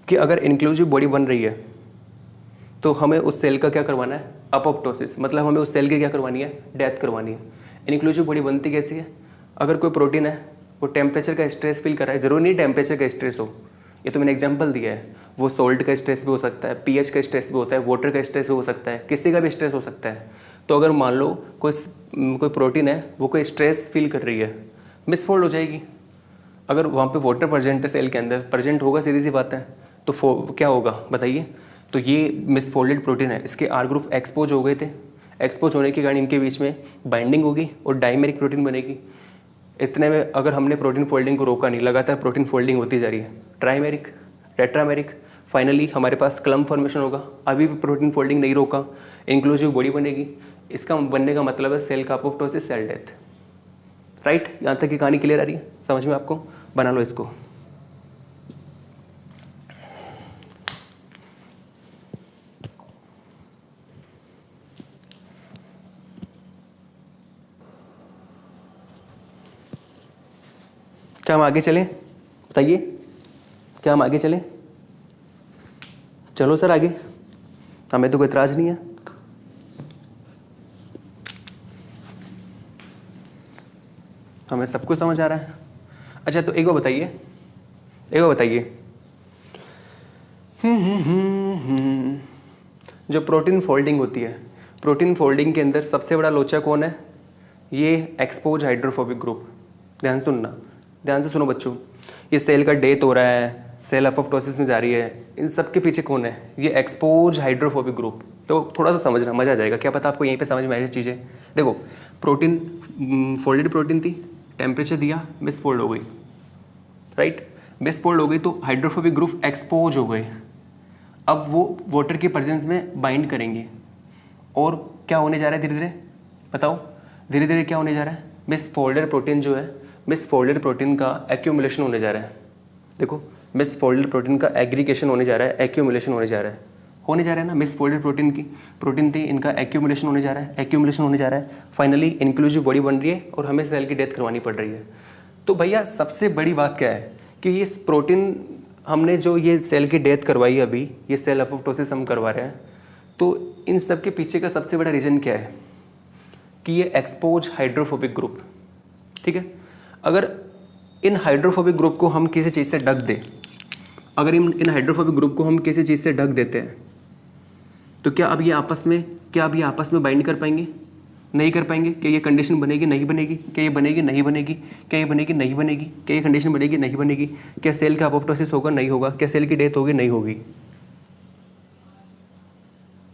कि अगर इंक्लूसिव बॉडी बन रही है तो हमें उस सेल का क्या करवाना है, अपोप्टोसिस, मतलब हमें उस सेल की क्या करवानी है, डेथ करवानी है। इंक्लूसिव बॉडी बनती कैसी है, अगर कोई प्रोटीन है वो टेम्परेचर का स्ट्रेस फील कर रहा है, जरूरी नहीं टेम्परेचर का स्ट्रेस हो, ये तो मैंने एग्जांपल दिया है, वो सॉल्ट का स्ट्रेस भी हो सकता है, pH का स्ट्रेस भी होता है, वाटर का स्ट्रेस भी हो सकता है, किसी का भी स्ट्रेस हो सकता है। तो अगर मान लो कोई प्रोटीन है, वो कोई स्ट्रेस फील कर रही है, मिसफोल्ड हो जाएगी। अगर वहाँ पे वाटर प्रेजेंट है सेल के अंदर, प्रेजेंट होगा, सीधी सी बात है, तो क्या होगा बताइए। तो ये मिसफोल्डेड प्रोटीन है, इसके R ग्रुप एक्सपोज हो गए थे, एक्सपोज होने के कारण इनके बीच में बाइंडिंग होगी और डाइमेरिक प्रोटीन बनेगी। इतने में अगर हमने प्रोटीन फोल्डिंग को रोका नहीं, लगातार प्रोटीन फोल्डिंग होती जा रही है, ट्राइमेरिक, टेट्रामेरिक, फाइनली हमारे पास क्लम्प फॉर्मेशन होगा। अभी भी प्रोटीन फोल्डिंग नहीं रोका, इंक्लूसिव बॉडी बनेगी। इसका बनने का मतलब है सेल का अपोप्टोसिस, सेल डेथ। राइट, यहाँ तक की कहानी क्लियर आ रही है समझ में आपको, बना लो इसको। क्या हम आगे चलें, बताइए, क्या हम आगे चलें? चलो सर आगे, हमें तो कोई इतराज नहीं है। हमें सब कुछ समझ आ रहा है। अच्छा तो एक बार बताइए जो प्रोटीन फोल्डिंग होती है, प्रोटीन फोल्डिंग के अंदर सबसे बड़ा लोचा कौन है? ये एक्सपोज हाइड्रोफोबिक ग्रुप। ध्यान से सुनो बच्चों, ये सेल का डेथ हो रहा है, सेल अपोप्टोसिस में जा रही है, इन सब के पीछे कौन है? ये एक्सपोज हाइड्रोफोबिक ग्रुप। तो थोड़ा सा समझना, मजा आ जाएगा। क्या पता आपको यहीं पे समझ में आए चीज़ें। देखो प्रोटीन, फोल्डेड प्रोटीन थी, टेम्परेचर दिया, मिसफोल्ड हो गई, राइट? मिसफोल्ड हो गई तो हाइड्रोफोबिक ग्रुप एक्सपोज हो गए। अब वो वाटर के प्रेजेंस में बाइंड करेंगे और क्या होने जा रहा है धीरे धीरे? बताओ धीरे धीरे क्या होने जा रहा है? मिसफोल्डेड प्रोटीन जो है, मिसफोल्डेड प्रोटीन का एक्यूमुलेशन होने जा रहा है। देखो मिसफोल्डेड प्रोटीन का एग्रीगेशन होने जा रहा है, एक्यूमुलेशन होने जा रहा है ना। मिसफोल्डेड प्रोटीन थी, इनका एक्यूमुलेशन होने जा रहा है, फाइनली इंक्लूसिव बॉडी बन रही है और हमें सेल की डेथ करवानी पड़ रही है। तो भैया सबसे बड़ी बात क्या है कि इस प्रोटीन, हमने जो ये सेल की डेथ करवाई अभी, ये सेल अपोप्टोसिस हम करवा रहे हैं, तो इन सब के पीछे का सबसे बड़ा रीज़न क्या है कि ये एक्सपोज हाइड्रोफोबिक ग्रुप, ठीक है। अगर इन हाइड्रोफोबिक ग्रुप को हम किसी चीज़ से ढक दें, अगर इन हाइड्रोफोबिक ग्रुप को हम किसी चीज़ से ढक देते हैं तो क्या अब ये आपस में बाइंड कर पाएंगे? नहीं कर पाएंगे। क्या ये कंडीशन बनेगी? नहीं बनेगी। क्या ये बनेगी? नहीं बनेगी। क्या ये बनेगी? नहीं बनेगी। क्या ये कंडीशन बनेगी? नहीं बनेगी। क्या सेल का अपोप्टोसिस होगा? नहीं होगा। क्या सेल की डेथ होगी? नहीं होगी।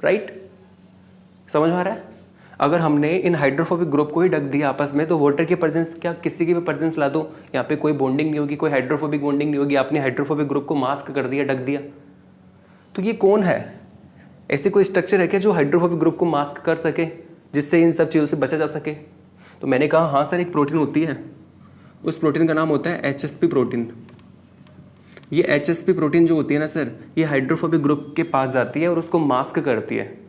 राइट? समझ में आ रहा है? अगर हमने इन हाइड्रोफोबिक ग्रुप को ही ढक दिया आपस में तो वाटर के प्रेजेंस, क्या किसी की भी प्रेजेंस ला दो, यहाँ पे कोई बॉन्डिंग नहीं होगी, कोई हाइड्रोफोबिक बॉन्डिंग नहीं होगी। आपने हाइड्रोफोबिक ग्रुप को मास्क कर दिया, ढक दिया। तो ये कौन है? ऐसे कोई स्ट्रक्चर है क्या जो हाइड्रोफोबिक ग्रुप को मास्क कर सके, जिससे इन सब चीज़ों से बचा जा सके? तो मैंने कहा हाँ सर, एक प्रोटीन होती है, उस प्रोटीन का नाम होता है HSP प्रोटीन। ये HSP प्रोटीन जो होती है ना सर, ये हाइड्रोफोबिक ग्रुप के पास जाती है और उसको मास्क करती है।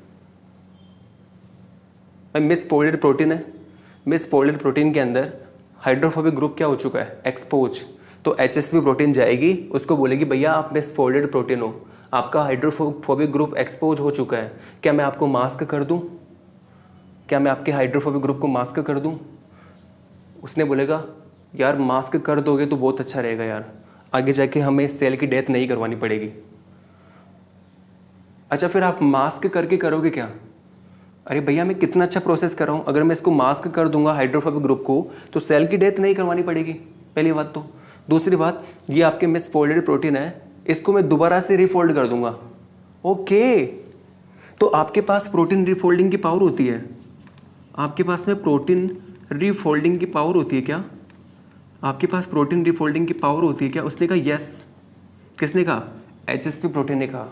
मिसफोल्डेड प्रोटीन है, मिसफोल्डेड प्रोटीन के अंदर हाइड्रोफोबिक ग्रुप क्या हो चुका है? एक्सपोज। तो HSP प्रोटीन जाएगी, उसको बोलेगी भैया आप मिसफोल्डेड प्रोटीन हो, आपका हाइड्रोफोबिक ग्रुप एक्सपोज हो चुका है, क्या मैं आपको मास्क कर दूं? क्या मैं आपके हाइड्रोफोबिक ग्रुप को मास्क कर दूं? उसने बोलेगा यार मास्क कर दोगे तो बहुत अच्छा रहेगा यार, आगे जाके हमें इस सेल की डेथ नहीं करवानी पड़ेगी। अच्छा फिर आप मास्क करके करोगे क्या? अरे भैया मैं कितना अच्छा प्रोसेस कर रहा हूँ, अगर मैं इसको मास्क कर दूंगा हाइड्रोफोबिक ग्रुप को तो सेल की डेथ नहीं करवानी पड़ेगी, पहली बात तो। दूसरी बात, ये आपके मिसफोल्डेड प्रोटीन है, इसको मैं दोबारा से रिफोल्ड कर दूंगा। ओके, तो आपके पास प्रोटीन रिफोल्डिंग की पावर होती है, आपके पास में प्रोटीन रिफोल्डिंग की पावर होती है क्या? आपके पास प्रोटीन रिफोल्डिंग की पावर होती है क्या? उसने कहा यस। किसने कहा? HSP प्रोटीन ने कहा।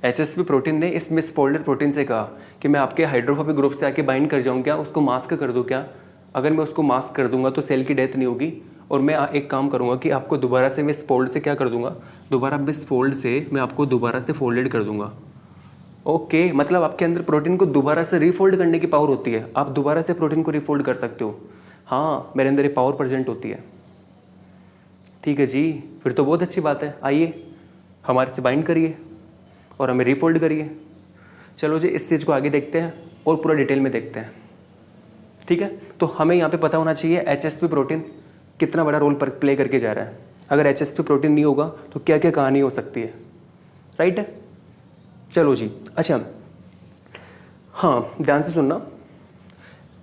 HSP प्रोटीन ने इस मिसफोल्डेड प्रोटीन से कहा कि मैं आपके हाइड्रोफोबिक ग्रुप से आके बाइंड कर जाऊँ क्या, उसको मास्क कर दूँ क्या? अगर मैं उसको मास्क कर दूंगा तो सेल की डेथ नहीं होगी, और मैं एक काम करूँगा कि आपको दोबारा से मिसफोल्ड से क्या कर दूंगा, दोबारा मिसफोल्ड से मैं आपको दोबारा से फोल्डेड कर दूंगा। ओके, मतलब आपके अंदर प्रोटीन को दोबारा से रिफोल्ड करने की पावर होती है, आप दोबारा से प्रोटीन को रिफोल्ड कर सकते हो। हाँ, मेरे अंदर ये पावर प्रेजेंट होती है। ठीक है जी, फिर तो बहुत अच्छी बात है, आइए हमारे से बाइंड करिए और हमें रिफोल्ड करिए। चलो जी, इस चीज़ को आगे देखते हैं और पूरा डिटेल में देखते हैं। ठीक है, तो हमें यहाँ पे पता होना चाहिए HSP प्रोटीन कितना बड़ा रोल प्ले करके जा रहा है। अगर HSP प्रोटीन नहीं होगा तो क्या क्या कहानी हो सकती है, राइट है? चलो जी, अच्छा हाँ ध्यान से सुनना।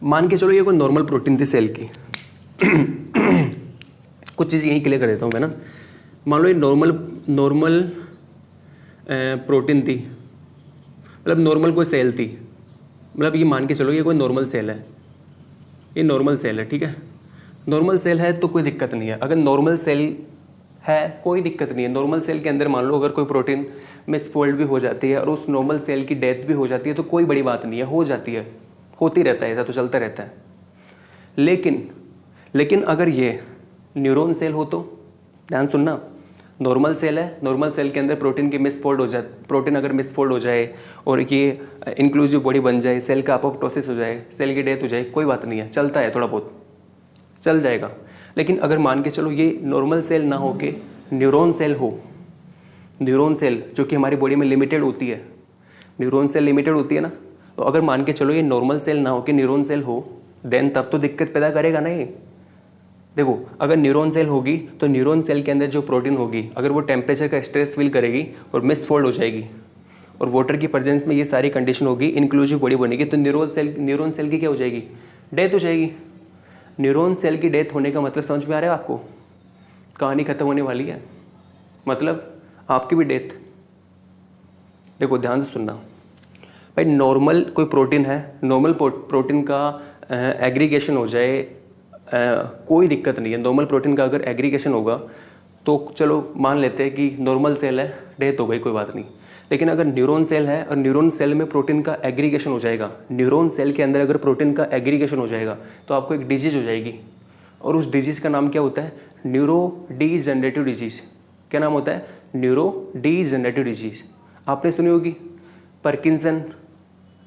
मान के चलो ये कोई नॉर्मल प्रोटीन थी सेल की कुछ चीज़ यहीं क्लियर कर देता हूँ मैं ना। मान लो ये नॉर्मल प्रोटीन थी, मतलब नॉर्मल कोई सेल थी, मतलब ये मान के चलो ये कोई नॉर्मल सेल है, ये नॉर्मल सेल है, ठीक है। नॉर्मल सेल है तो कोई दिक्कत नहीं है, अगर नॉर्मल सेल है कोई दिक्कत नहीं है। नॉर्मल सेल के अंदर मान लो अगर कोई प्रोटीन मिसफोल्ड भी हो जाती है और उस नॉर्मल सेल की डेथ भी हो जाती है तो कोई बड़ी बात नहीं है, हो जाती है, होती रहता है, ऐसा तो चलता रहता है। लेकिन अगर ये न्यूरॉन सेल हो तो, ध्यान सुनना, नॉर्मल सेल है, नॉर्मल सेल के अंदर प्रोटीन की मिसफोल्ड हो जाए, प्रोटीन अगर मिसफोल्ड हो जाए और ये इंक्लूसिव बॉडी बन जाए, सेल का अपोप्टोसिस हो जाए, सेल की डेथ हो जाए, कोई बात नहीं है, चलता है, थोड़ा बहुत चल जाएगा। लेकिन अगर मान के चलो ये नॉर्मल सेल ना हो के न्यूरॉन सेल हो, न्यूरॉन सेल जो कि हमारी बॉडी में लिमिटेड होती है, न्यूरॉन सेल लिमिटेड होती है ना, तो अगर मान के चलो ये नॉर्मल सेल ना हो कि न्यूरॉन सेल हो, देन तब तो दिक्कत पैदा करेगा नहीं, देखो अगर न्यूरॉन सेल होगी तो न्यूरॉन सेल के अंदर जो प्रोटीन होगी अगर वो टेम्परेचर का स्ट्रेस फील करेगी और मिसफोल्ड हो जाएगी और वाटर की प्रेजेंस में ये सारी कंडीशन होगी, इंक्लूसिव बॉडी बनेगी, तो न्यूरॉन सेल की क्या हो जाएगी? डेथ हो जाएगी। न्यूरॉन सेल की डेथ होने का मतलब समझ में आ रहा है आपको? कहानी खत्म होने वाली है, मतलब आपकी भी डेथ। देखो ध्यान से सुनना भाई, नॉर्मल कोई प्रोटीन है, नॉर्मल प्रोटीन का एग्रीगेशन हो जाए कोई दिक्कत नहीं है। नॉर्मल प्रोटीन का अगर एग्रीगेशन होगा तो चलो मान लेते हैं कि नॉर्मल सेल है, डेथ हो गई, कोई बात नहीं। लेकिन अगर न्यूरॉन सेल है और न्यूरॉन सेल में प्रोटीन का एग्रीगेशन हो जाएगा, न्यूरॉन सेल के अंदर अगर प्रोटीन का एग्रीगेशन हो जाएगा तो आपको एक डिजीज हो जाएगी, और उस डिजीज का नाम क्या होता है? Neuro degenerative disease. क्या नाम होता है? Neuro degenerative disease. आपने सुनी होगी पार्किंसन,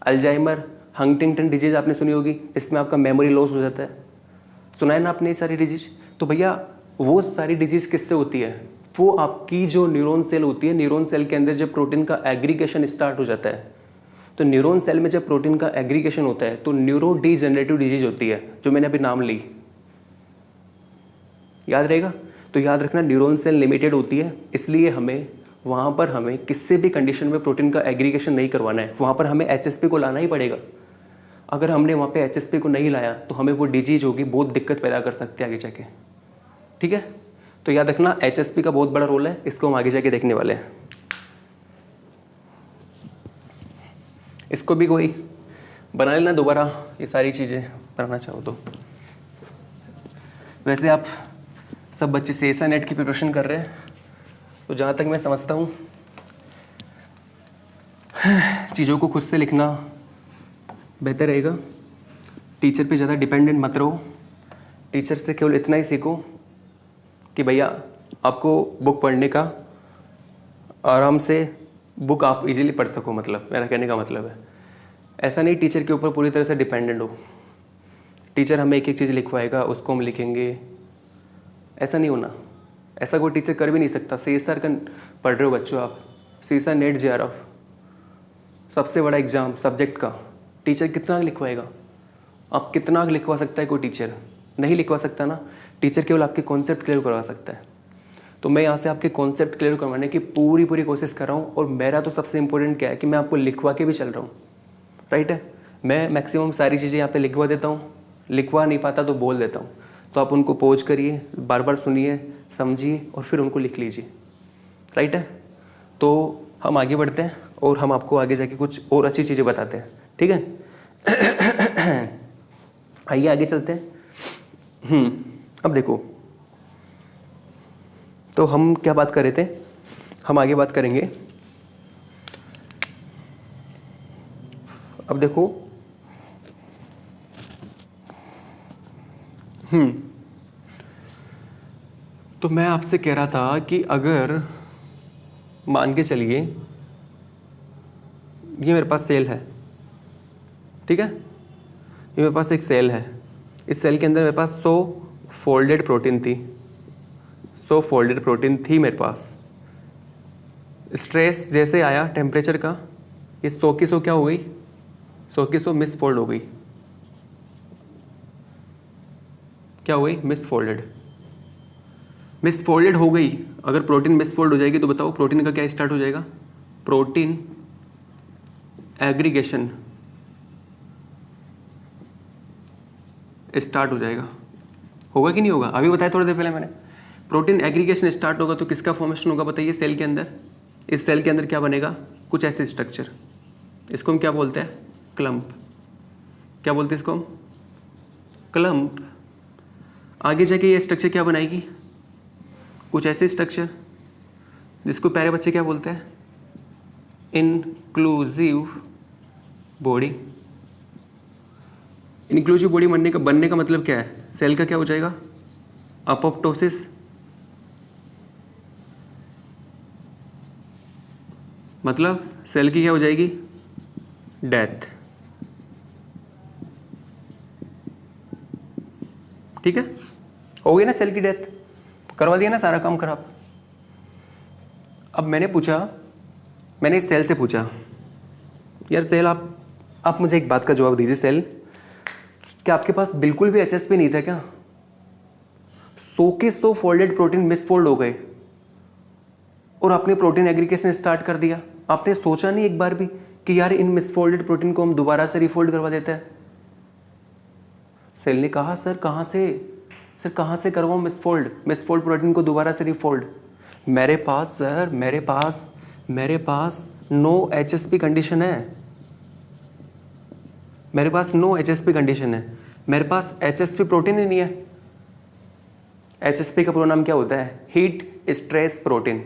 अल्जाइमर, हंटिंगटन डिजीज आपने सुनी होगी, इसमें आपका मेमोरी लॉस हो जाता है। सुना है ना आपने ये सारी डिजीज? तो भैया वो सारी डिजीज किससे होती है? वो आपकी जो न्यूरॉन सेल होती है, न्यूरॉन सेल के अंदर जब प्रोटीन का एग्रीगेशन स्टार्ट हो जाता है, तो न्यूरॉन सेल में जब प्रोटीन का एग्रीगेशन होता है तो न्यूरो डीजनरेटिव डिजीज होती है, जो मैंने अभी नाम ली। याद रहेगा? तो याद रखना न्यूरॉन सेल लिमिटेड होती है, इसलिए हमें वहाँ पर हमें किसी भी कंडीशन में प्रोटीन का एग्रीगेशन नहीं करवाना है, वहाँ पर हमें एचएसपी को लाना ही पड़ेगा। अगर हमने वहाँ पे एचएसपी को नहीं लाया तो हमें वो डिजीज होगी, बहुत दिक्कत पैदा कर सकते हैं आगे जाके। ठीक है, तो याद रखना एचएसपी का बहुत बड़ा रोल है, इसको हम आगे जाके देखने वाले हैं। इसको भी कोई बना लेना दोबारा, ये सारी चीज़ें बनाना चाहो तो। वैसे आप सब बच्चे सीएसआई नेट की प्रिपरेशन कर रहे हैं, तो जहाँ तक मैं समझता हूँ चीज़ों को खुद से लिखना बेहतर रहेगा। टीचर पे ज़्यादा डिपेंडेंट मत रहो। टीचर से केवल इतना ही सीखो कि भैया आपको बुक पढ़ने का आराम से बुक आप इजीली पढ़ सको, मतलब मेरा कहने का मतलब है ऐसा नहीं टीचर के ऊपर पूरी तरह से डिपेंडेंट हो। टीचर हमें एक एक चीज़ लिखवाएगा, उसको हम लिखेंगे, ऐसा नहीं होना। ऐसा कोई टीचर कर भी नहीं सकता। सीएसआर का पढ़ रहे हो बच्चों आप, सीएसआर नेट जेआरएफ सबसे बड़ा एग्जाम सब्जेक्ट का, टीचर कितना लिखवाएगा? आप कितना लिखवा सकता है कोई टीचर? नहीं लिखवा सकता ना। टीचर केवल आपके कॉन्सेप्ट क्लियर करवा सकता है। तो मैं यहाँ से आपके कॉन्सेप्ट क्लियर करवाने की पूरी कोशिश कर रहा हूँ, और मेरा तो सबसे इंपॉर्टेंट क्या है कि मैं आपको लिखवा के भी चल रहा हूँ। राइट है, मैं मैक्सिमम सारी चीज़ें यहाँ पे लिखवा देता हूँ, लिखवा नहीं पाता तो बोल देता हूँ। तो आप उनको पॉज करिए, बार बार सुनिए, समझिए और फिर उनको लिख लीजिए। राइट है, तो हम आगे बढ़ते हैं और हम आपको आगे जाके कुछ और अच्छी चीज़ें बताते हैं। ठीक है, आइए आगे चलते हैं। अब देखो, तो हम क्या बात कर रहे थे? हम आगे बात करेंगे। अब देखो, तो मैं आपसे कह रहा था कि अगर मान के चलिए ये मेरे पास सेल है, ठीक है, ये मेरे पास एक सेल है। इस सेल के अंदर मेरे पास 100 फोल्डेड प्रोटीन थी, 100 फोल्डेड प्रोटीन थी मेरे पास। स्ट्रेस जैसे आया टेम्परेचर का, ये 100 की 100 क्या हो गई? 100 की 100 मिस फोल्ड हो गई। क्या हो गई? Miss folded. मिस फोल्डेड हो गई। अगर प्रोटीन मिस फोल्ड हो जाएगी तो बताओ प्रोटीन का क्या स्टार्ट हो जाएगा? प्रोटीन एग्रीगेशन स्टार्ट हो जाएगा। होगा कि नहीं होगा? अभी बताया थोड़ी देर पहले मैंने। प्रोटीन एग्रीगेशन स्टार्ट होगा तो किसका फॉर्मेशन होगा बताइए? सेल के अंदर। इस सेल के अंदर क्या बनेगा? कुछ ऐसे स्ट्रक्चर, इसको हम क्या बोलते हैं? क्लम्प। क्या बोलते हैं इसको हम? क्लम्प। आगे जाके ये स्ट्रक्चर क्या बनाएगी? कुछ ऐसे स्ट्रक्चर जिसको प्यारे बच्चे क्या बोलते हैं? Inclusive body. इंक्लूसिव बॉडी बनने का मतलब क्या है? सेल का क्या हो जाएगा? अपोप्टोसिस। मतलब सेल की क्या हो जाएगी? डेथ। ठीक है, हो गई ना सेल की डेथ, करवा दिया ना सारा काम खराब। अब मैंने इस सेल से पूछा, यार सेल आप मुझे एक बात का जवाब दीजिए सेल, क्या आपके पास बिल्कुल भी एचएसपी नहीं था क्या? 100 के 100 फोल्डेड प्रोटीन मिसफोल्ड हो गए और आपने प्रोटीन एग्रीगेशन स्टार्ट कर दिया। आपने सोचा नहीं एक बार भी कि यार इन मिसफोल्डेड प्रोटीन को हम दोबारा से रिफोल्ड करवा देते हैं। सेल ने कहा सर कहाँ से करवाऊँ मिसफोल्ड प्रोटीन को दोबारा से रिफोल्ड। मेरे पास सर मेरे पास नो HSP कंडीशन है। मेरे पास नो HSP कंडीशन है। मेरे पास HSP प्रोटीन ही नहीं है। HSP का पूरा नाम क्या होता है? Heat stress protein.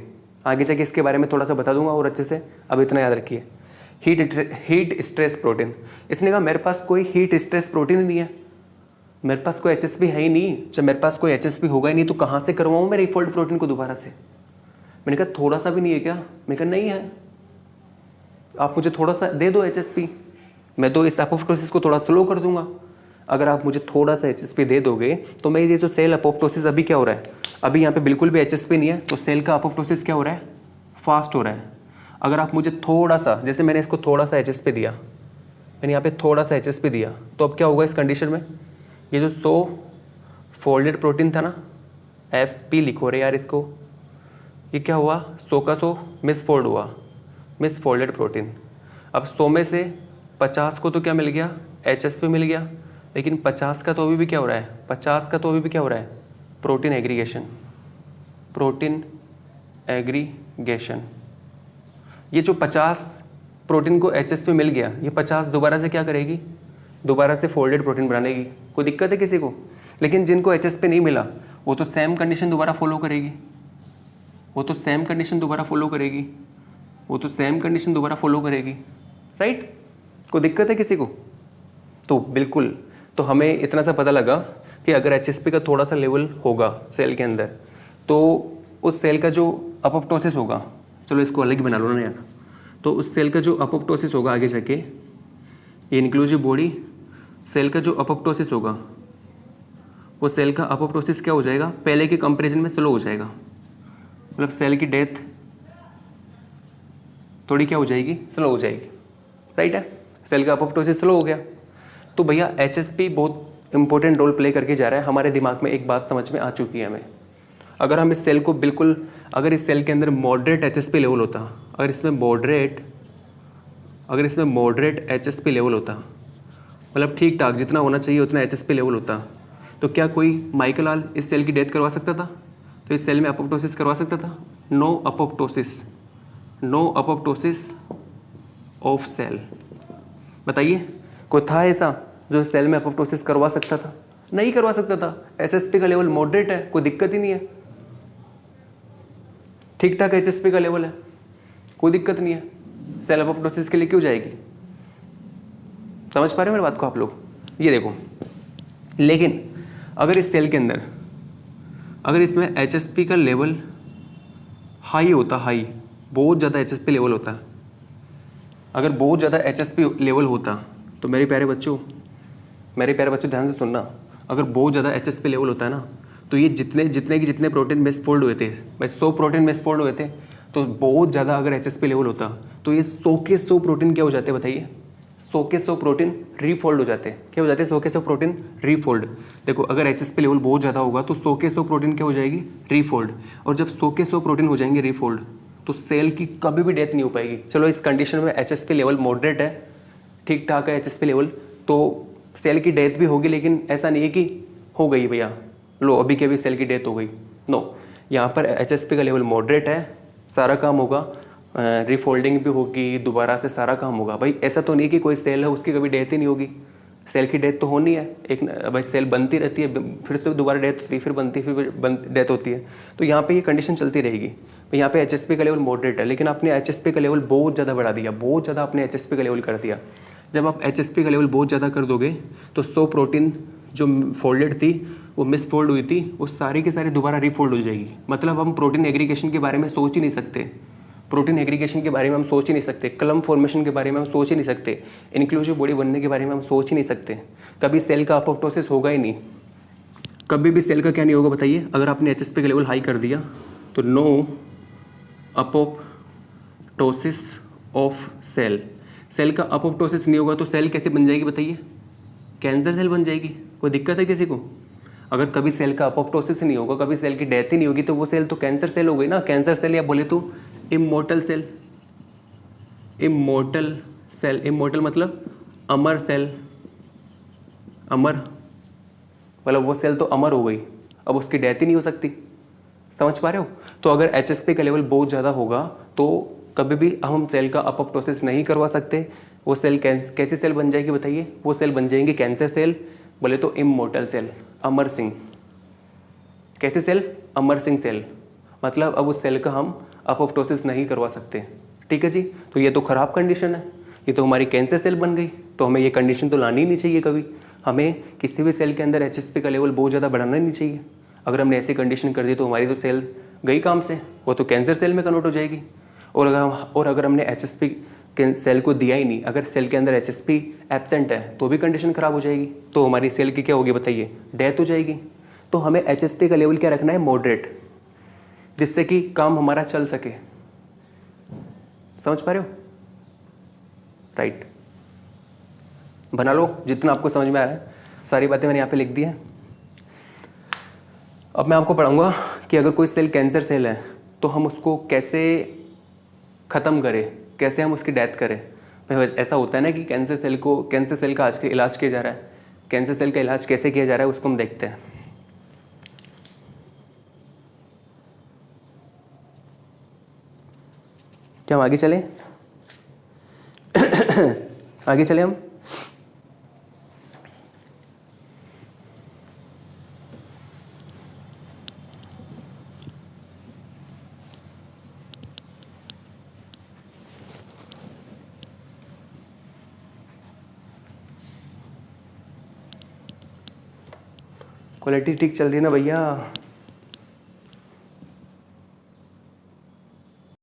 आगे जाके इसके बारे में थोड़ा सा बता दूंगा और अच्छे से, अब इतना याद रखिए, हीट स्ट्रेस प्रोटीन। इसने कहा मेरे पास कोई हीट स्ट्रेस प्रोटीन ही नहीं है, मेरे पास कोई HSP है ही नहीं। जब मेरे पास कोई HSP होगा ही नहीं तो कहाँ से करवाऊँ मैं रिफोल्ड प्रोटीन को दोबारा से? मैंने कहा थोड़ा सा भी नहीं है क्या? मैंने कहा नहीं है, आप मुझे थोड़ा सा दे दो HSP, मैं तो इस एपोप्टोसिस को थोड़ा स्लो कर दूंगा। अगर आप मुझे थोड़ा सा HSP दे दोगे तो मैं ये जो सेल एपोप्टोसिस अभी क्या हो रहा है, अभी यहाँ पे बिल्कुल भी HSP नहीं है, तो सेल का एपोप्टोसिस क्या हो रहा है? फास्ट हो रहा है। अगर आप मुझे थोड़ा सा, जैसे मैंने इसको थोड़ा सा HSP दिया, मैंने यहाँ पे थोड़ा सा HSP दिया, तो अब क्या होगा इस कंडीशन में? ये जो 100 फोल्डेड प्रोटीन था ना, FP लिखो रे यार इसको, ये क्या हुआ? 100 का 100 मिसफोल्ड हुआ, मिसफोल्डेड प्रोटीन। अब 100 में से 50 को तो क्या मिल गया? HSP मिल गया, लेकिन 50 का तो अभी भी क्या हो रहा है? 50 का तो अभी भी क्या हो रहा है? Protein aggregation. ये जो 50 प्रोटीन को HSP मिल गया, ये 50 दोबारा से क्या करेगी? दोबारा से फोल्डेड प्रोटीन बनाएगी। कोई दिक्कत है किसी को? लेकिन जिनको HSP नहीं मिला वो तो सेम कंडीशन दोबारा फॉलो करेगी, राइट? कोई दिक्कत है किसी को? तो बिल्कुल, तो हमें इतना सा पता लगा कि अगर HSP का थोड़ा सा लेवल होगा सेल के अंदर तो उस सेल का जो अपोप्टोसिस होगा, चलो इसको अलग ही बना लो ना यार, तो उस सेल का जो अपोप्टोसिस होगा आगे जाके, ये इंक्लूसिव बॉडी सेल का जो अपोप्टोसिस होगा, वो सेल का अपोप्टोसिस क्या हो जाएगा? पहले के कंपैरिजन में स्लो हो जाएगा। मतलब सेल की डेथ थोड़ी क्या हो जाएगी? स्लो हो जाएगी, राइट है? सेल का अपोप्टोसिस स्लो हो गया। तो भैया HSP बहुत इंपॉर्टेंट रोल प्ले करके जा रहा है। हमारे दिमाग में एक बात समझ में आ चुकी है हमें, अगर हम इस सेल को बिल्कुल, अगर इस सेल के अंदर मॉडरेट HSP लेवल होता, अगर इसमें मॉडरेट HSP लेवल होता, मतलब ठीक ठाक जितना होना चाहिए उतना HSP लेवल होता, तो क्या कोई माइकल इस सेल की डेथ करवा सकता था? तो इस सेल में अपोप्टोसिस करवा सकता था? No apoptosis of cell. बताइए कोई था ऐसा जो सेल में अपोप्टोसिस करवा सकता था? नहीं करवा सकता था। HSP का लेवल मॉडरेट है, कोई दिक्कत ही नहीं है, ठीक ठाक HSP का लेवल है, कोई दिक्कत नहीं है। सेल अपोप्टोसिस के लिए क्यों जाएगी? समझ पा रहे हो मेरी बात को आप लोग? ये देखो, लेकिन अगर इस सेल के अंदर, अगर इसमें HSP का लेवल हाई होता, हाई बहुत ज़्यादा HSP लेवल होता, अगर बहुत ज़्यादा HSP लेवल होता, तो मेरे प्यारे बच्चों ध्यान से सुनना, अगर बहुत ज़्यादा HSP लेवल होता है ना, तो ये जितने प्रोटीन मिसफोल्ड हुए थे, भाई 100 प्रोटीन मिसफोल्ड हुए थे, तो बहुत ज़्यादा अगर HSP लेवल होता तो ये 100 के 100 प्रोटीन क्या हो जाते? बताइए, 100 के 100 प्रोटीन रीफोल्ड हो जाते। क्या हो जाते? 100 के 100 प्रोटीन रीफोल्ड। देखो अगर HSP लेवल बहुत ज़्यादा होगा तो 100 के 100 प्रोटीन क्या हो जाएगी? रीफोल्ड। और जब 100 के 100 प्रोटीन हो जाएंगे रीफोल्ड तो सेल की कभी भी डेथ नहीं हो पाएगी। चलो इस कंडीशन में HSP लेवल मॉडरेट है, ठीक ठाक है HSP लेवल, तो सेल की डेथ भी होगी, लेकिन ऐसा नहीं है कि हो गई भैया लो अभी के अभी सेल की डेथ हो गई। नो, यहाँ पर HSP का लेवल मॉडरेट है, सारा काम होगा, रिफोल्डिंग भी होगी, दोबारा से सारा काम होगा। भाई ऐसा तो नहीं कि कोई सेल है उसकी कभी डेथ ही नहीं होगी, सेल की डेथ तो होनी है। एक भाई सेल बनती रहती है, फिर से दोबारा डेथ होती है, फिर बनती, फिर डेथ होती है, तो यहाँ पे ये कंडीशन चलती रहेगी। यहाँ पे HSP का लेवल मॉडरेट है, लेकिन आपने HSP का लेवल बहुत ज़्यादा बढ़ा दिया, बहुत ज़्यादा आपने HSP का लेवल कर दिया। जब आप HSP का लेवल बहुत ज़्यादा कर दोगे तो 100 प्रोटीन जो फोल्डेड थी, वो मिसफोल्ड हुई थी, वो सारी की सारी दोबारा रीफोल्ड हो जाएगी। मतलब हम प्रोटीन एग्रीगेशन के बारे में सोच ही नहीं सकते, क्लम फॉर्मेशन के बारे में हम सोच ही नहीं सकते, इंक्लूसिव बॉडी बनने के बारे में हम सोच ही नहीं सकते। कभी सेल का अपोप्टोसिस होगा ही नहीं, कभी भी सेल का क्या नहीं होगा बताइए? अगर आपने HSP का लेवल हाई कर दिया तो no apoptosis of cell. Cell का अपोप्टोसिस नहीं होगा तो सेल कैसे बन जाएगी बताइए? कैंसर सेल बन जाएगी। कोई दिक्कत है किसी को? अगर कभी सेल का अपोप्टोसिस नहीं होगा, कभी सेल की डेथ ही नहीं होगी, तो वो सेल तो कैंसर सेल हो गई ना। कैंसर सेल या बोले तो immortal cell. Immortal cell, immortal मतलब अमर सेल। अमर मतलब वो सेल तो अमर हो गई, अब उसकी डेथ ही नहीं हो सकती। समझ पा रहे हो? तो अगर HSP का लेवल बहुत ज़्यादा होगा तो कभी भी हम सेल का अपोप्टोसिस नहीं करवा सकते। वो सेल कैसी सेल बन जाएगी बताइए? वो सेल बन जाएंगी कैंसर सेल, बोले तो इमोर्टल सेल, अमर सिंह। कैसी सेल? अमर सिंह सेल। मतलब अब उस सेल का हम अपोप्टोसिस नहीं करवा सकते। ठीक है जी। तो ये तो खराब कंडीशन है, ये तो हमारी कैंसर सेल बन गई। तो हमें ये कंडीशन तो लानी ही नहीं चाहिए कभी। हमें किसी भी सेल के अंदर HSP का लेवल बहुत ज़्यादा बढ़ाना ही नहीं चाहिए। अगर हमने ऐसी कंडीशन कर दी तो हमारी तो सेल गई काम से, वो तो कैंसर सेल में कन्वर्ट हो जाएगी। और अगर हमने HSP सेल को दिया ही नहीं, अगर सेल के अंदर HSP एब्सेंट है तो भी कंडीशन खराब हो जाएगी। तो हमारी सेल की क्या होगी बताइए? डेथ हो जाएगी। तो हमें HSP का लेवल क्या रखना है? मॉडरेट, जिससे कि काम हमारा चल सके। समझ पा रहे हो? राइट। बना लो जितना आपको समझ में आ रहा है। सारी बातें मैंने यहाँ पे लिख दी है। अब मैं आपको पढ़ाऊंगा कि अगर कोई सेल कैंसर सेल है तो हम उसको कैसे ख़त्म करें, कैसे हम उसकी डेथ करें। भाई ऐसा होता है ना कि कैंसर सेल का आज के इलाज किया जा रहा है। कैंसर सेल का इलाज कैसे किया जा रहा है उसको हम देखते हैं। क्या हम आगे चलें? आगे चले हम। क्वालिटी ठीक चल रही है ना भैया?